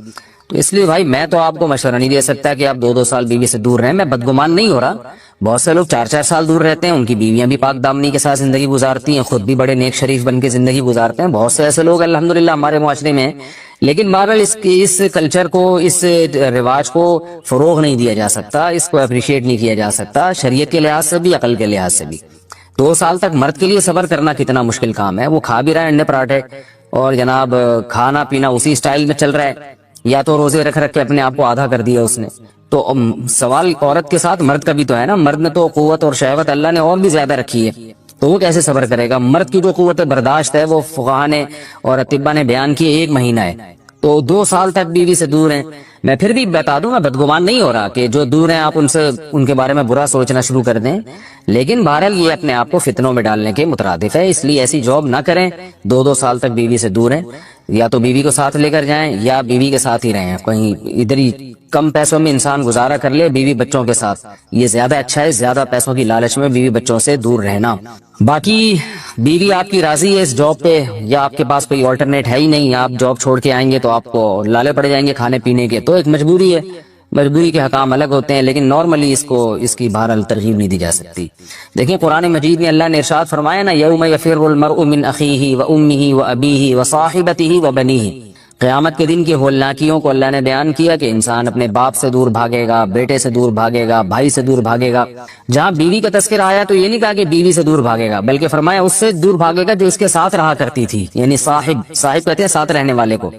تو اس لیے بھائی میں تو آپ کو مشورہ نہیں دے سکتا کہ آپ 2 سال بیوی سے دور رہیں. میں بدگمان نہیں ہو رہا، بہت سے لوگ 4 سال دور رہتے ہیں، ان کی بیویاں بھی پاک دامنی کے ساتھ زندگی گزارتی ہیں، خود بھی بڑے نیک شریف بن کے زندگی گزارتے ہیں. بہت سے ایسے لوگ الحمدللہ ہمارے معاشرے میں ہیں. لیکن بہرحال اس کلچر کو، اس رواج کو فروغ نہیں دیا جا سکتا، اس کو اپریشیٹ نہیں کیا جا سکتا شریعت کے لحاظ سے بھی، عقل کے لحاظ سے بھی. 2 سال تک مرد کے لیے صبر کرنا کتنا مشکل کام ہے. وہ کھا بھی رہا ہے انڈے پراٹھے اور جناب کھانا پینا اسی سٹائل میں چل رہا ہے، یا تو روزے رکھ کے اپنے آپ کو آدھا کر دیا اس نے. تو سوال عورت کے ساتھ مرد کا بھی تو ہے نا. مرد نے تو قوت اور شہوت اللہ نے اور بھی زیادہ رکھی ہے، تو وہ کیسے صبر کرے گا؟ مرد کی جو قوت برداشت ہے وہ فقہا نے اور اطباء نے بیان کی 1 مہینہ ہے. تو 2 سال تک بیوی سے دور ہیں. میں پھر بھی بتا دوں، میں بدگمان نہیں ہو رہا کہ جو دور ہیں آپ ان کے بارے میں برا سوچنا شروع کر دیں، لیکن بہرحال یہ اپنے آپ کو فتنوں میں ڈالنے کے مترادف ہے. اس لیے ایسی جاب نہ کریں. 2 سال تک بیوی سے دور ہیں، یا تو بیوی کو ساتھ لے کر جائیں یا بیوی کے ساتھ ہی رہیں. کہیں ادھر ہی کم پیسوں میں انسان گزارا کر لے بیوی بچوں کے ساتھ، یہ زیادہ اچھا ہے زیادہ پیسوں کی لالچ میں بیوی بچوں سے دور رہنا. باقی بیوی آپ کی راضی ہے اس جاب پہ، یا آپ کے پاس کوئی آلٹرنیٹ ہے ہی نہیں، آپ جاب چھوڑ کے آئیں گے تو آپ کو لالے پڑ جائیں گے کھانے پینے کے، تو ایک مجبوری ہے. مجبوری کے حکام الگ ہوتے ہیں، لیکن نارملی اس کی بہرحال ترغیب نہیں دی جا سکتی. دیکھیں قرآن مجید میں اللہ نے ارشاد فرمایا نا، یوم یفر المرء من اخیہ وامہ وابیہ وصاحبتہ وبنیہ. قیامت کے دن کی ہولناکیوں کو اللہ نے بیان کیا کہ انسان اپنے باپ سے دور بھاگے گا، بیٹے سے دور بھاگے گا، بھائی سے دور بھاگے گا. جہاں بیوی کا تذکرہ آیا تو یہ نہیں کہا کہ بیوی سے دور بھاگے گا، بلکہ فرمایا اس سے دور بھاگے گا جو اس کے ساتھ رہا کرتی تھی، یعنی صاحب کہتے ہیں ساتھ رہنے والے کو،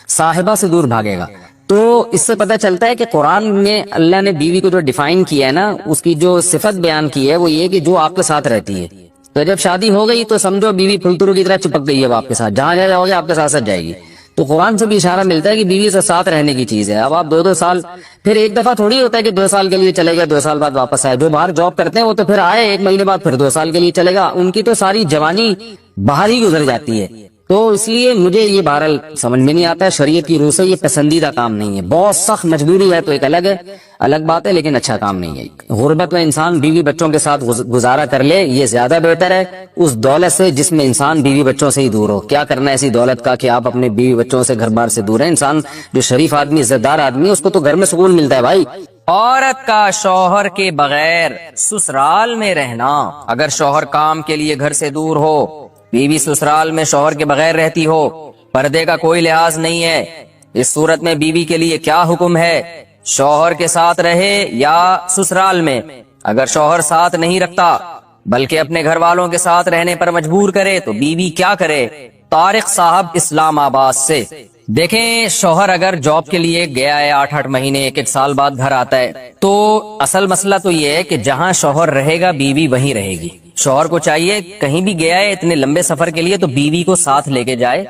صاحبہ سے دور بھاگے گا. تو اس سے پتہ چلتا ہے کہ قرآن میں اللہ نے بیوی کو جو ڈیفائن کیا ہے نا، اس کی جو صفت بیان کی ہے وہ یہ کہ جو آپ کے ساتھ رہتی ہے. تو جب شادی ہو گئی تو سمجھو بیوی پھلترو کی طرح چپک گئی ہے آپ کے ساتھ، جہاں جاؤ گے آپ کے ساتھ جائے گی. تو قرآن سے بھی اشارہ ملتا ہے کہ بیوی سے ساتھ رہنے کی چیز ہے. اب آپ 2 سال، پھر ایک دفعہ تھوڑی ہوتا ہے کہ 2 سال کے لیے چلے گا 2 سال بعد واپس آئے. جو باہر جاب کرتے ہیں وہ تو پھر آئے 1 مہینے بعد پھر 2 سال کے لیے چلے گا، ان کی تو ساری جوانی باہر ہی گزر جاتی ہے. تو اس لیے مجھے یہ بہرحال سمجھ میں نہیں آتا ہے، شریعت کی روح سے یہ پسندیدہ کام نہیں ہے. بہت سخت مجبوری ہے تو ایک الگ بات ہے، لیکن اچھا کام نہیں ہے. غربت میں انسان بیوی بچوں کے ساتھ گزارا کر لے، یہ زیادہ بہتر ہے اس دولت سے جس میں انسان بیوی بچوں سے ہی دور ہو. کیا کرنا ہے ایسی دولت کا کہ آپ اپنے بیوی بچوں سے گھر بار سے دور ہیں؟ انسان جو شریف آدمی عزت دار آدمی اس کو تو گھر میں سکون ملتا ہے بھائی. عورت کا شوہر کے بغیر سسرال میں رہنا. اگر شوہر کام کے لیے گھر سے دور ہو، بیوی سسرال میں شوہر کے بغیر رہتی ہو، پردے کا کوئی لحاظ نہیں ہے، اس صورت میں بیوی کے لیے کیا حکم ہے؟ شوہر کے ساتھ رہے یا سسرال میں؟ اگر شوہر ساتھ نہیں رکھتا بلکہ اپنے گھر والوں کے ساتھ رہنے پر مجبور کرے تو بیوی کیا کرے؟ طارق صاحب اسلام آباد سے. دیکھیں شوہر اگر جاب کے لیے گیا ہے 8 مہینے 1 سال بعد گھر آتا ہے، تو اصل مسئلہ تو یہ ہے کہ جہاں شوہر رہے گا بیوی وہیں رہے گی. شوہر کو چاہیے کہیں بھی گیا ہے اتنے لمبے سفر کے لیے تو بیوی کو ساتھ لے کے جائے.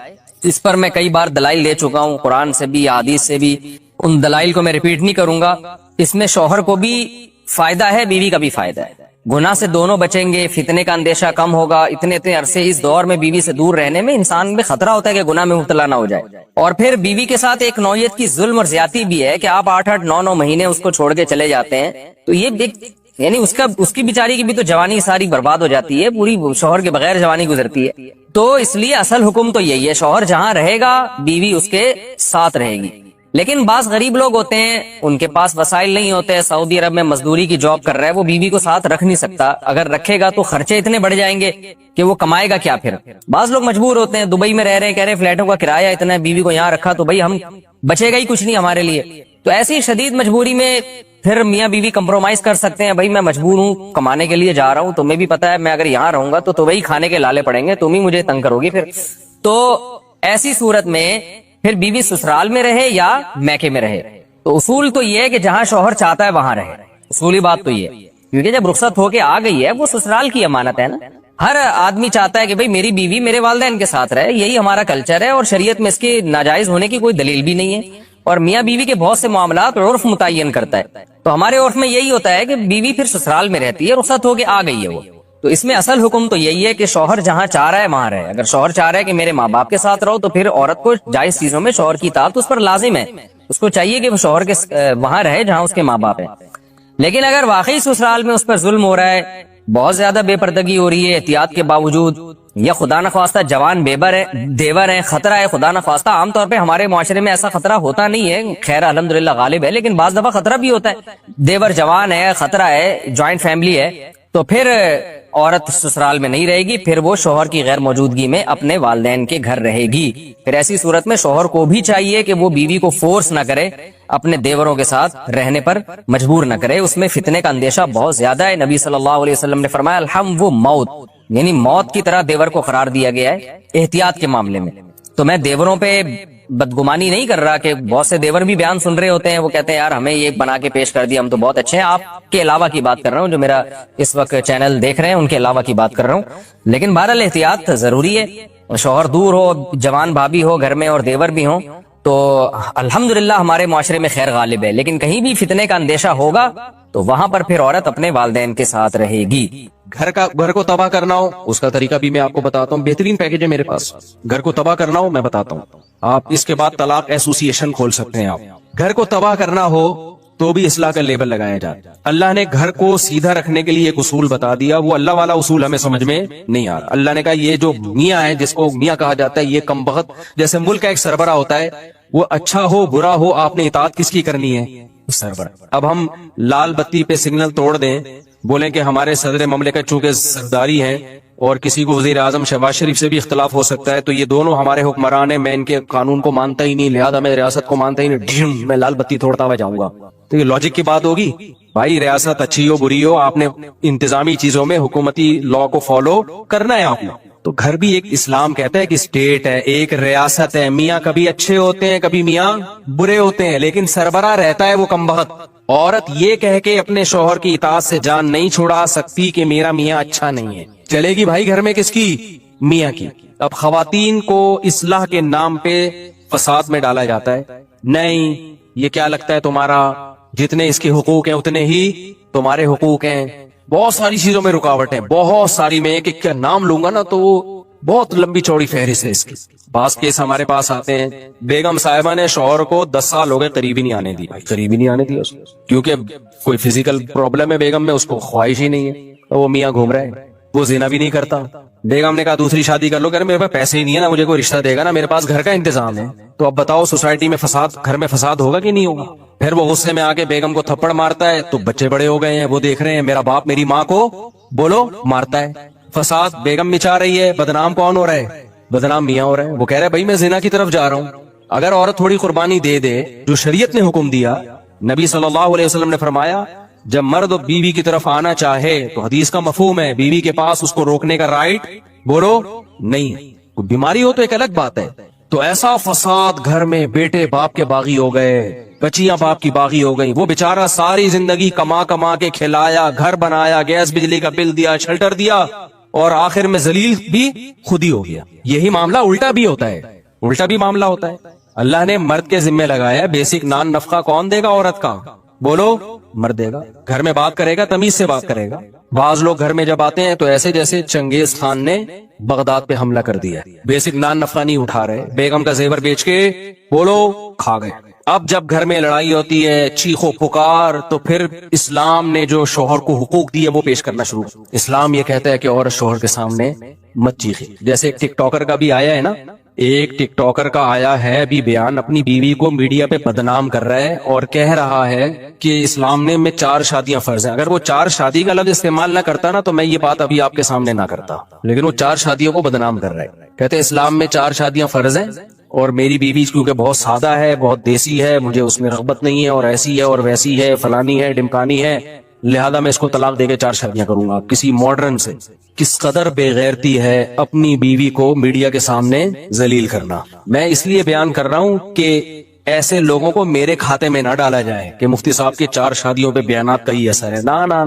اس پر میں کئی بار دلائل دے چکا ہوں، قرآن سے بھی حدیث سے بھی، ان دلائل کو میں ریپیٹ نہیں کروں گا. اس میں شوہر کو بھی فائدہ ہے، بیوی کا بھی فائدہ ہے. گناہ سے دونوں بچیں گے، فتنے کا اندیشہ کم ہوگا. اتنے عرصے اس دور میں بیوی سے دور رہنے میں انسان میں خطرہ ہوتا ہے کہ گناہ میں مبتلا نہ ہو جائے. اور پھر بیوی کے ساتھ ایک نوعیت کی ظلم اور زیادتی بھی ہے کہ آپ 8 9 مہینے اس کو چھوڑ کے چلے جاتے ہیں، تو یہ یعنی اس کی بیچاری کی بھی تو جوانی ساری برباد ہو جاتی ہے، پوری شوہر کے بغیر جوانی گزرتی ہے. تو اس لیے اصل حکم تو یہی ہے، شوہر جہاں رہے گا بیوی اس کے ساتھ رہے گی. لیکن بعض غریب لوگ ہوتے ہیں ان کے پاس وسائل نہیں ہوتے، سعودی عرب میں مزدوری کی جاب کر رہا ہے، وہ بیوی کو ساتھ رکھ نہیں سکتا. اگر رکھے گا تو خرچے اتنے بڑھ جائیں گے کہ وہ کمائے گا کیا پھر. بعض لوگ مجبور ہوتے ہیں، دبئی میں رہ رہے ہیں، کہہ رہے فلیٹوں کا کرایہ اتنا ہے، بیوی کو یہاں رکھا تو بھائی ہم بچے گا ہی کچھ نہیں ہمارے لیے. تو ایسی شدید مجبوری میں پھر میاں بیوی کمپرومائز کر سکتے ہیں، بھائی میں مجبور ہوں کمانے کے لیے جا رہا ہوں، تمہیں بھی پتا ہے میں اگر یہاں رہوں گا تو وہی کھانے کے لالے پڑیں گے، تم ہی مجھے تنگ کرو گی پھر. تو ایسی صورت میں پھر بیوی سسرال میں رہے یا میکے میں رہے. تو اصول تو یہ ہے کہ جہاں شوہر چاہتا ہے وہاں رہے. اصولی بات تو یہ ہے، کیونکہ جب رخصت ہو کے آ گئی ہے وہ سسرال کی امانت ہے نا. ہر آدمی چاہتا ہے کہ بھئی میری بیوی میرے والدین کے ساتھ رہے، یہی ہمارا کلچر ہے، اور شریعت میں اس کے ناجائز ہونے کی کوئی دلیل بھی نہیں ہے، اور میاں بیوی کے بہت سے معاملات عرف متعین کرتا ہے، تو ہمارے عرف میں یہی ہوتا ہے کہ بیوی پھر سسرال میں رہتی ہے، رخصت ہو کے آ گئی ہے وہ، تو اس میں اصل حکم تو یہی ہے کہ شوہر جہاں چاہ رہا ہے وہاں رہے. اگر شوہر چاہ رہا ہے کہ میرے ماں باپ کے ساتھ رہو تو پھر عورت کو جائز چیزوں میں شوہر کی اطاعت اس پر لازم ہے، اس کو چاہیے کہ وہ شوہر کے وہاں رہے جہاں اس کے ماں باپ ہیں. لیکن اگر واقعی سسرال میں اس پر ظلم ہو رہا ہے، بہت زیادہ بے پردگی ہو رہی ہے احتیاط کے باوجود، یا خدا نخواستہ جوان دیور ہے، خطرہ ہے خدا نخواستہ، عام طور پہ ہمارے معاشرے میں ایسا خطرہ ہوتا نہیں ہے، خیر الحمدللہ غالب ہے، لیکن بعض دفعہ خطرہ بھی ہوتا ہے، دیور جوان ہے، خطرہ ہے، جوائنٹ فیملی ہے، تو پھر عورت سسرال میں نہیں رہے گی، پھر وہ شوہر کی غیر موجودگی میں اپنے والدین کے گھر رہے گی. پھر ایسی صورت میں شوہر کو بھی چاہیے کہ وہ بیوی کو فورس نہ کرے، اپنے دیوروں کے ساتھ رہنے پر مجبور نہ کرے، اس میں فتنے کا اندیشہ بہت زیادہ ہے. نبی صلی اللہ علیہ وسلم نے فرمایا الحم وہ موت، یعنی موت کی طرح دیور کو قرار دیا گیا ہے احتیاط کے معاملے میں. تو میں دیوروں پہ بدگمانی نہیں کر رہا کہ بہت سے دیور بھی بیان سن رہے ہوتے ہیں، وہ کہتے ہیں یار ہمیں یہ بنا کے پیش کر دیا، ہم تو بہت اچھے ہیں. آپ کے علاوہ کی بات کر رہا ہوں، جو میرا اس وقت چینل دیکھ رہے ہیں ان کے علاوہ کی بات کر رہا ہوں. لیکن بہرحال احتیاط ضروری ہے، شوہر دور ہو، جوان بھابھی ہو گھر میں اور دیور بھی ہوں تو الحمدللہ ہمارے معاشرے میں خیر غالب ہے. لیکن کہیں بھی فتنے کا اندیشہ ہوگا تو وہاں پر پھر عورت اپنے والدین کے ساتھ رہے گی. گھر کو تباہ کرنا ہو اس کا طریقہ بھی میں آپ کو بتاتا ہوں، بہترین پیکج ہے میرے پاس. گھر کو تباہ کرنا ہو میں بتاتا ہوں، آپ اس کے بعد طلاق ایسوسی ایشن کھول سکتے ہیں. آپ گھر کو تباہ کرنا ہو تو بھی اصلاح کا لیبل لگایا جائے. اللہ نے گھر کو سیدھا رکھنے کے لیے ایک اصول بتا دیا، وہ اللہ والا اصول ہمیں سمجھ میں نہیں آ رہا. اللہ نے کہا یہ جو میاں ہے، جس کو میاں کہا جاتا ہے، یہ کم بخت، جیسے ملک کا ایک سربراہ ہوتا ہے، وہ اچھا ہو برا ہو آپ نے اطاعت کس کی کرنی ہے؟ سربراہ. اب ہم لال بتی پہ سگنل توڑ دیں، بولیں کہ ہمارے صدر مملکت چونکہ سرداری ہیں اور کسی کو وزیر اعظم شہباز شریف سے بھی اختلاف ہو سکتا ہے، تو یہ دونوں ہمارے حکمران ہیں، میں ان کے قانون کو مانتا ہی نہیں، لہذا میں ریاست کو مانتا ہی نہیں، میں لال بتی توڑتا ہوا جاؤں گا. تو یہ لاجک کی بات ہوگی؟ بھائی ریاست اچھی ہو بری ہو، آپ نے انتظامی چیزوں میں حکومتی لا کو فالو کرنا ہے آپ نے. تو گھر بھی ایک اسلام کہتا ہے کہ اسٹیٹ ہے، ایک ریاست ہے. میاں کبھی اچھے ہوتے ہیں کبھی میاں برے ہوتے ہیں، لیکن سربراہ رہتا ہے وہ کم بخت. عورت یہ کہہ کے اپنے شوہر کی اطاعت سے جان نہیں چھڑا سکتی کہ میرا میاں اچھا نہیں ہے. چلے گی بھائی گھر میں کس کی؟ میاں کی. اب خواتین کو اصلاح کے نام پہ فساد میں ڈالا جاتا ہے. نہیں، یہ کیا لگتا ہے تمہارا جتنے اس کے حقوق ہیں اتنے ہی تمہارے حقوق ہیں. بہت ساری چیزوں میں رکاوٹ ہے، بہت ساری. میں ایک کیا نام لوں گا نا تو بہت لمبی چوڑی فہرست ہے اس کی. بعض کیس ہمارے پاس آتے ہیں، بیگم صاحبہ نے شوہر کو 10 سال ہو گئے قریب ہی نہیں آنے دی. قریب ہی نہیں آنے دیا اس کو، کیونکہ کوئی فزیکل پرابلم ہے بیگم میں، اس کو خواہش ہی نہیں ہے. وہ میاں گھوم رہا ہے، وہ زنا بھی نہیں کرتا. بیگم نے کہا دوسری شادی کر لو، کہ میرے پاس پیسے ہی نہیں ہے نا مجھے کوئی رشتہ دے گا نا، میرے پاس گھر کا انتظام ہے. تو اب بتاؤ سوسائٹی میں فساد، گھر میں فساد ہوگا کہ نہیں ہوگا؟ پھر وہ غصے میں آ کے بیگم کو تھپڑ مارتا ہے، تو بچے بڑے ہو گئے ہیں، وہ دیکھ رہے ہیں میرا باپ میری ماں کو بولو مارتا ہے. فساد بیگم مچا رہی ہے، بدنام کون ہو رہا ہے؟ بدنام میاں ہو رہا ہے. وہ کہہ رہا ہے بھائی میں زنا کی طرف جا رہا ہوں. اگر عورت تھوڑی قربانی دے دے جو شریعت نے حکم دیا، نبی صلی اللہ علیہ وسلم نے فرمایا جب مرد بیوی کی طرف آنا چاہے تو حدیث کا مفہوم ہے بیوی کے پاس اس کو روکنے کا رائٹ بولو نہیں. کوئی بیماری ہو تو ایک الگ بات ہے. تو ایسا فساد گھر میں، بیٹے باپ کے باغی ہو گئے، بچیاں باپ کی باغی ہو گئی. وہ بیچارہ ساری زندگی کما کما کے کھلایا، گھر بنایا، گیس بجلی کا بل دیا، شیلٹر دیا، اور آخر میں ذلیل بھی خود ہی ہو گیا. یہی معاملہ الٹا بھی ہوتا ہے، الٹا بھی معاملہ ہوتا ہے. اللہ نے مرد کے ذمہ لگایا بیسک نان نفقہ کون دے گا عورت کا؟ بولو مرد دے گا. گھر میں بات کرے گا، تمیز سے بات کرے گا. بعض لوگ گھر میں جب آتے ہیں تو ایسے جیسے چنگیز خان نے بغداد پہ حملہ کر دیا. بیسک نان نفقہ نہیں اٹھا رہے، بیگم کا زیور بیچ کے بولو کھا گئے. اب جب گھر میں لڑائی ہوتی ہے، چیخ و پکار، تو پھر اسلام نے جو شوہر کو حقوق دیے وہ پیش کرنا شروع. اسلام یہ کہتا ہے کہ عورت شوہر کے سامنے مت چیخے. جیسے ایک ٹک ٹاکر کا بھی آیا ہے نا، ایک ٹک ٹاکر کا آیا ہے بھی بیان، اپنی بیوی کو میڈیا پہ بدنام کر رہا ہے اور کہہ رہا ہے کہ اسلام میں 4 شادیاں فرض ہیں. اگر وہ 4 شادی کا لفظ استعمال نہ کرتا نا تو میں یہ بات ابھی آپ کے سامنے نہ کرتا، لیکن وہ 4 شادیوں کو بدنام کر رہا ہے. کہتے اسلام میں 4 شادیاں فرض ہیں اور میری بیوی کیونکہ بہت سادہ ہے، بہت دیسی ہے، مجھے اس میں رغبت نہیں ہے، اور ایسی ہے اور ویسی ہے، فلانی ہے ڈمکانی ہے، لہذا میں اس کو طلاق دے کے 4 شادیاں کروں گا. کسی ماڈرن سے کس قدر بے غیرتی ہے اپنی بیوی کو میڈیا کے سامنے ذلیل کرنا. میں اس لیے بیان کر رہا ہوں کہ ایسے لوگوں کو میرے کھاتے میں نہ ڈالا جائے کہ مفتی صاحب کی 4 شادیوں پہ بیانات کا ہی اثر ہے. نا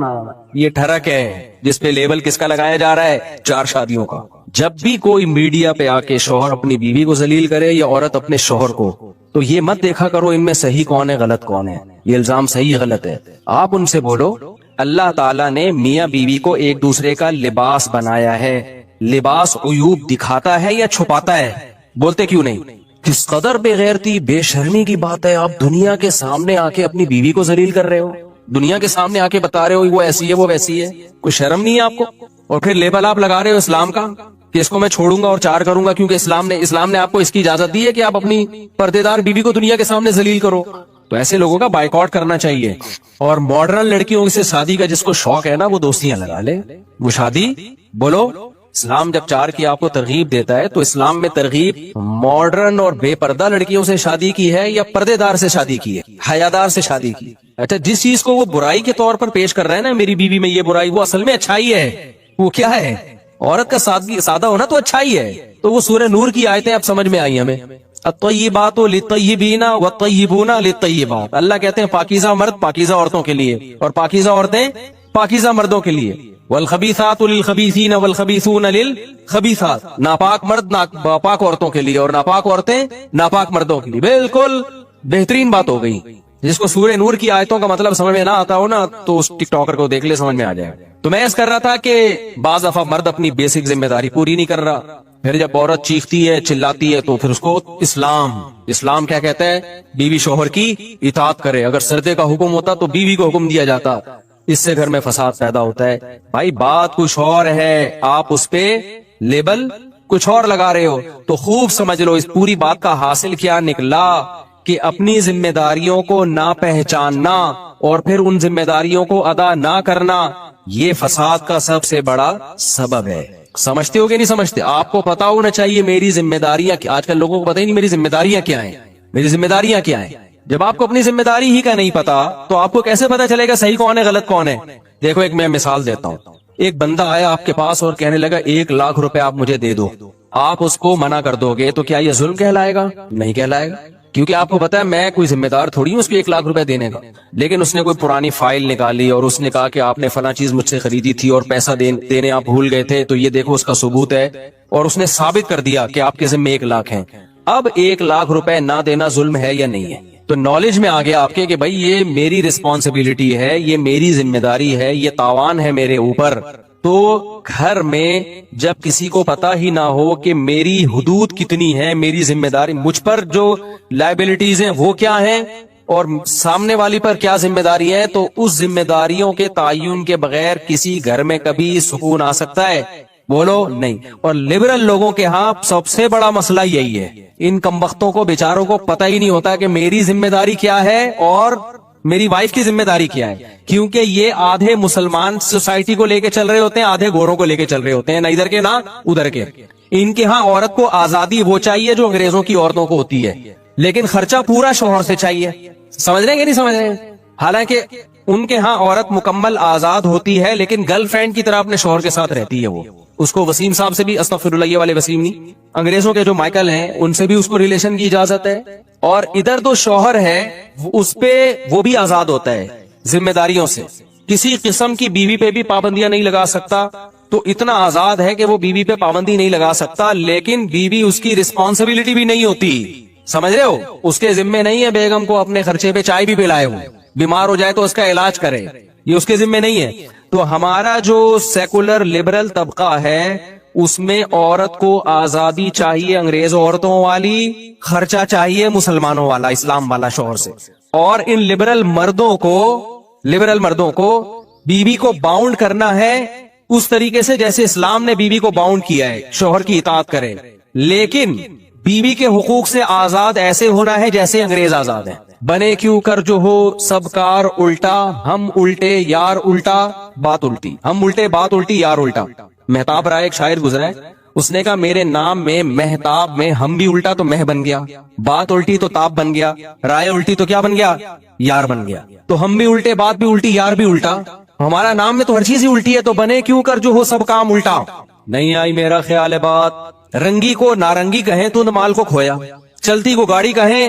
یہ ٹھرک ہے جس پہ لیبل کس کا لگایا جا رہا ہے؟ 4 شادیوں کا. جب بھی کوئی میڈیا پہ آ کے شوہر اپنی بیوی کو ذلیل کرے یا عورت اپنے شوہر کو, تو یہ مت دیکھا کرو ان میں صحیح کون ہے غلط کون ہے, یہ الزام صحیح غلط ہے. آپ ان سے بولو اللہ تعالیٰ نے میاں بیوی کو ایک دوسرے کا لباس بنایا ہے. لباس عیوب دکھاتا ہے یا چھپاتا ہے؟ بولتے کیوں نہیں؟ کس قدر بے غیرتی بے شرمی کی بات ہے. آپ دنیا کے سامنے آ کے اپنی بیوی کو ذلیل کر رہے ہو, دنیا کے سامنے آ کے بتا رہے ہو وہ ایسی ہے وہ ویسی ہے. کوئی شرم نہیں ہے آپ کو؟ اور پھر لیبل آپ لگا رہے ہو اسلام کا کہ اس کو میں چھوڑوں گا اور 4 کروں گا کیونکہ اسلام نے آپ کو اس کی اجازت دی ہے کہ آپ اپنی پردے دار بیوی کو دنیا کے سامنے ذلیل کرو. تو ایسے لوگوں کا بائیکاٹ کرنا چاہیے. اور ماڈرن لڑکیوں سے شادی کا جس کو شوق ہے نا وہ دوستیاں لگا لے, وہ شادی بولو. اسلام جب 4 کی آپ کو ترغیب دیتا ہے تو اسلام میں ترغیب ماڈرن اور بے پردہ لڑکیوں سے شادی کی ہے یا پردے دار سے شادی کی ہے, حیادار سے شادی کی؟ اچھا, جس چیز کو وہ برائی کے طور پر پیش کر رہے ہیں نا میری بیوی میں یہ برائی, وہ اصل میں اچھائی ہے. وہ کیا ہے؟ عورت کا سادہ ہونا تو اچھائی ہے. تو وہ سورہ نور کی آیتیں اب سمجھ میں آئی ہمیں. الطیبات للطیبین والطیبون للطیبات. اللہ کہتے ہیں پاکیزہ مرد پاکیزہ عورتوں کے لیے اور پاکیزہ عورتیں پاکیزہ مردوں کے لیے. والخبیثات للخبیثین والخبیثون للخبیثات. ناپاک مرد ناپاک عورتوں کے لیے اور ناپاک عورتیں ناپاک مردوں کے لیے. بالکل بہترین بات ہو گئی. جس کو سورہ نور کی آیتوں کا مطلب سمجھ میں نہ آتا ہو نا تو اس ٹک ٹاکر کو دیکھ لے, سمجھ میں آ جائے. تو میں اس کر رہا تھا کہ بعض دفعہ مرد اپنی بیسک ذمہ داری پوری نہیں کر رہا, پھر جب عورت چیختی ہے چلاتی ہے تو پھر اس کو اسلام کیا کہتا ہے؟ بیوی شوہر کی اطاعت کرے. اگر سردے کا حکم ہوتا تو بیوی کو حکم دیا جاتا. اس سے گھر میں فساد پیدا ہوتا ہے. بھائی بات کچھ اور ہے, آپ اس پہ لیبل کچھ اور لگا رہے ہو. تو خوب سمجھ لو اس پوری بات کا حاصل کیا نکلا کہ اپنی ذمہ داریوں کو نہ پہچاننا اور پھر ان ذمہ داریوں کو ادا نہ کرنا, یہ فساد کا سب سے بڑا سبب ہے. سمجھتے ہو کہ نہیں سمجھتے؟ آپ کو پتا ہونا چاہیے میری ذمہ داریاں کیا. آج کل لوگوں کو پتہ ہی نہیں میری ذمہ داریاں کیا ہیں, میری ذمہ داریاں کیا ہیں. جب آپ کو اپنی ذمہ داری ہی کا نہیں پتا تو آپ کو کیسے پتا چلے گا صحیح کون ہے غلط کون ہے؟ دیکھو ایک میں مثال دیتا ہوں. ایک بندہ آیا آپ کے پاس اور کہنے لگا 1 لاکھ روپے آپ مجھے دے دو. آپ اس کو منع کر دو گے تو کیا یہ ظلم کہلائے گا؟ نہیں کہلائے گا, کیونکہ آپ کو پتا ہے میں کوئی ذمہ دار تھوڑی ہوں اس کو 1 لاکھ روپے دینے کا. لیکن اس نے کوئی پرانی فائل نکالی اور اس نے کہا کہ آپ نے فلاں چیز مجھ سے خریدی تھی اور پیسہ دینے آپ بھول گئے تھے, تو یہ دیکھو اس کا ثبوت ہے, اور اس نے ثابت کر دیا کہ آپ کے ذمہ 1 لاکھ ہیں. اب 1 لاکھ روپے نہ دینا ظلم ہے یا نہیں ہے؟ تو نالج میں آگے آپ کے کہ بھائی یہ میری رسپانسبلٹی ہے, یہ میری ذمہ داری ہے, یہ تاوان ہے میرے اوپر. تو گھر میں جب کسی کو پتا ہی نہ ہو کہ میری حدود کتنی ہے, میری ذمہ داری, مجھ پر جو لائبلٹیز ہیں وہ کیا ہیں اور سامنے والی پر کیا ذمہ داری ہے, تو اس ذمہ داریوں کے تعین کے بغیر کسی گھر میں کبھی سکون آ سکتا ہے؟ بولو نہیں. اور لبرل لوگوں کے ہاں سب سے بڑا مسئلہ یہی ہے, ان کمبختوں کو بیچاروں کو پتہ ہی نہیں ہوتا کہ میری ذمہ داری کیا ہے اور میری وائف کی ذمہ داری کیا ہے. کیونکہ یہ آدھے مسلمان سوسائٹی کو لے کے چل رہے ہوتے ہیں, آدھے گوروں کو لے کے چل رہے ہوتے ہیں, نہ ادھر کے نہ ادھر کے. ان کے ہاں عورت کو آزادی وہ چاہیے جو انگریزوں کی عورتوں کو ہوتی ہے, لیکن خرچہ پورا شوہر سے چاہیے. سمجھ رہے ہیں کہ نہیں سمجھ رہے ہیں؟ حالانکہ ان کے ہاں عورت مکمل آزاد ہوتی ہے لیکن گرل فرینڈ کی طرح اپنے شوہر کے ساتھ رہتی ہے. وہ اس کو وسیم صاحب سے بھی, استغفر اللہ, یہ والے وسیم نہیں, انگریزوں کے جو مائیکل ہیں ان سے بھی اس کو ریلیشن کی اجازت ہے. اور ادھر تو شوہر ہے اس پہ وہ بھی آزاد ہوتا ہے ذمہ داریوں سے, کسی قسم کی بیوی پہ بھی پابندیاں نہیں لگا سکتا. تو اتنا آزاد ہے کہ وہ بیوی پہ پابندی نہیں لگا سکتا, لیکن بیوی اس کی رسپانسبلٹی بھی نہیں ہوتی. سمجھ رہے ہو؟ اس کے ذمہ نہیں ہے بیگم کو اپنے خرچے پہ چائے بھی پلائے, ہو بیمار ہو جائے تو اس کا علاج کرے, یہ اس کے ذمہ نہیں ہے. تو ہمارا جو سیکولر لبرل طبقہ ہے اس میں عورت کو آزادی چاہیے انگریز عورتوں والی, خرچہ چاہیے مسلمانوں والا, اسلام والا شوہر سے. اور ان لبرل مردوں کو بیوی کو باؤنڈ کرنا ہے اس طریقے سے جیسے اسلام نے بیوی کو باؤنڈ کیا ہے, شوہر کی اطاعت کرے. لیکن بیوی کے حقوق سے آزاد ایسے ہونا ہے جیسے انگریز آزاد ہیں. بنے کیوں کر جو ہو سب کار الٹا, ہم الٹے یار الٹا بات الٹی, ہم الٹے بات الٹی یار الٹا. مہتاب رائے ایک شاعر گزرا ہے, اس نے کہا میرے نام میں مہتاب میں ہم بھی الٹا تو مہ بن گیا, بات الٹی تو تاب بن گیا, رائے الٹی تو کیا بن گیا, یار بن گیا. تو ہم بھی الٹے, بات بھی الٹی, یار بھی الٹا, ہمارا نام میں تو ہر چیز ہی الٹی ہے. تو بنے کیوں کر جو ہو سب کام الٹا. نہیں آئی میرا خیال ہے بات, رنگی کو نارنگی کہیں تو مال کو کھویا, چلتی کو گاڑی کہیں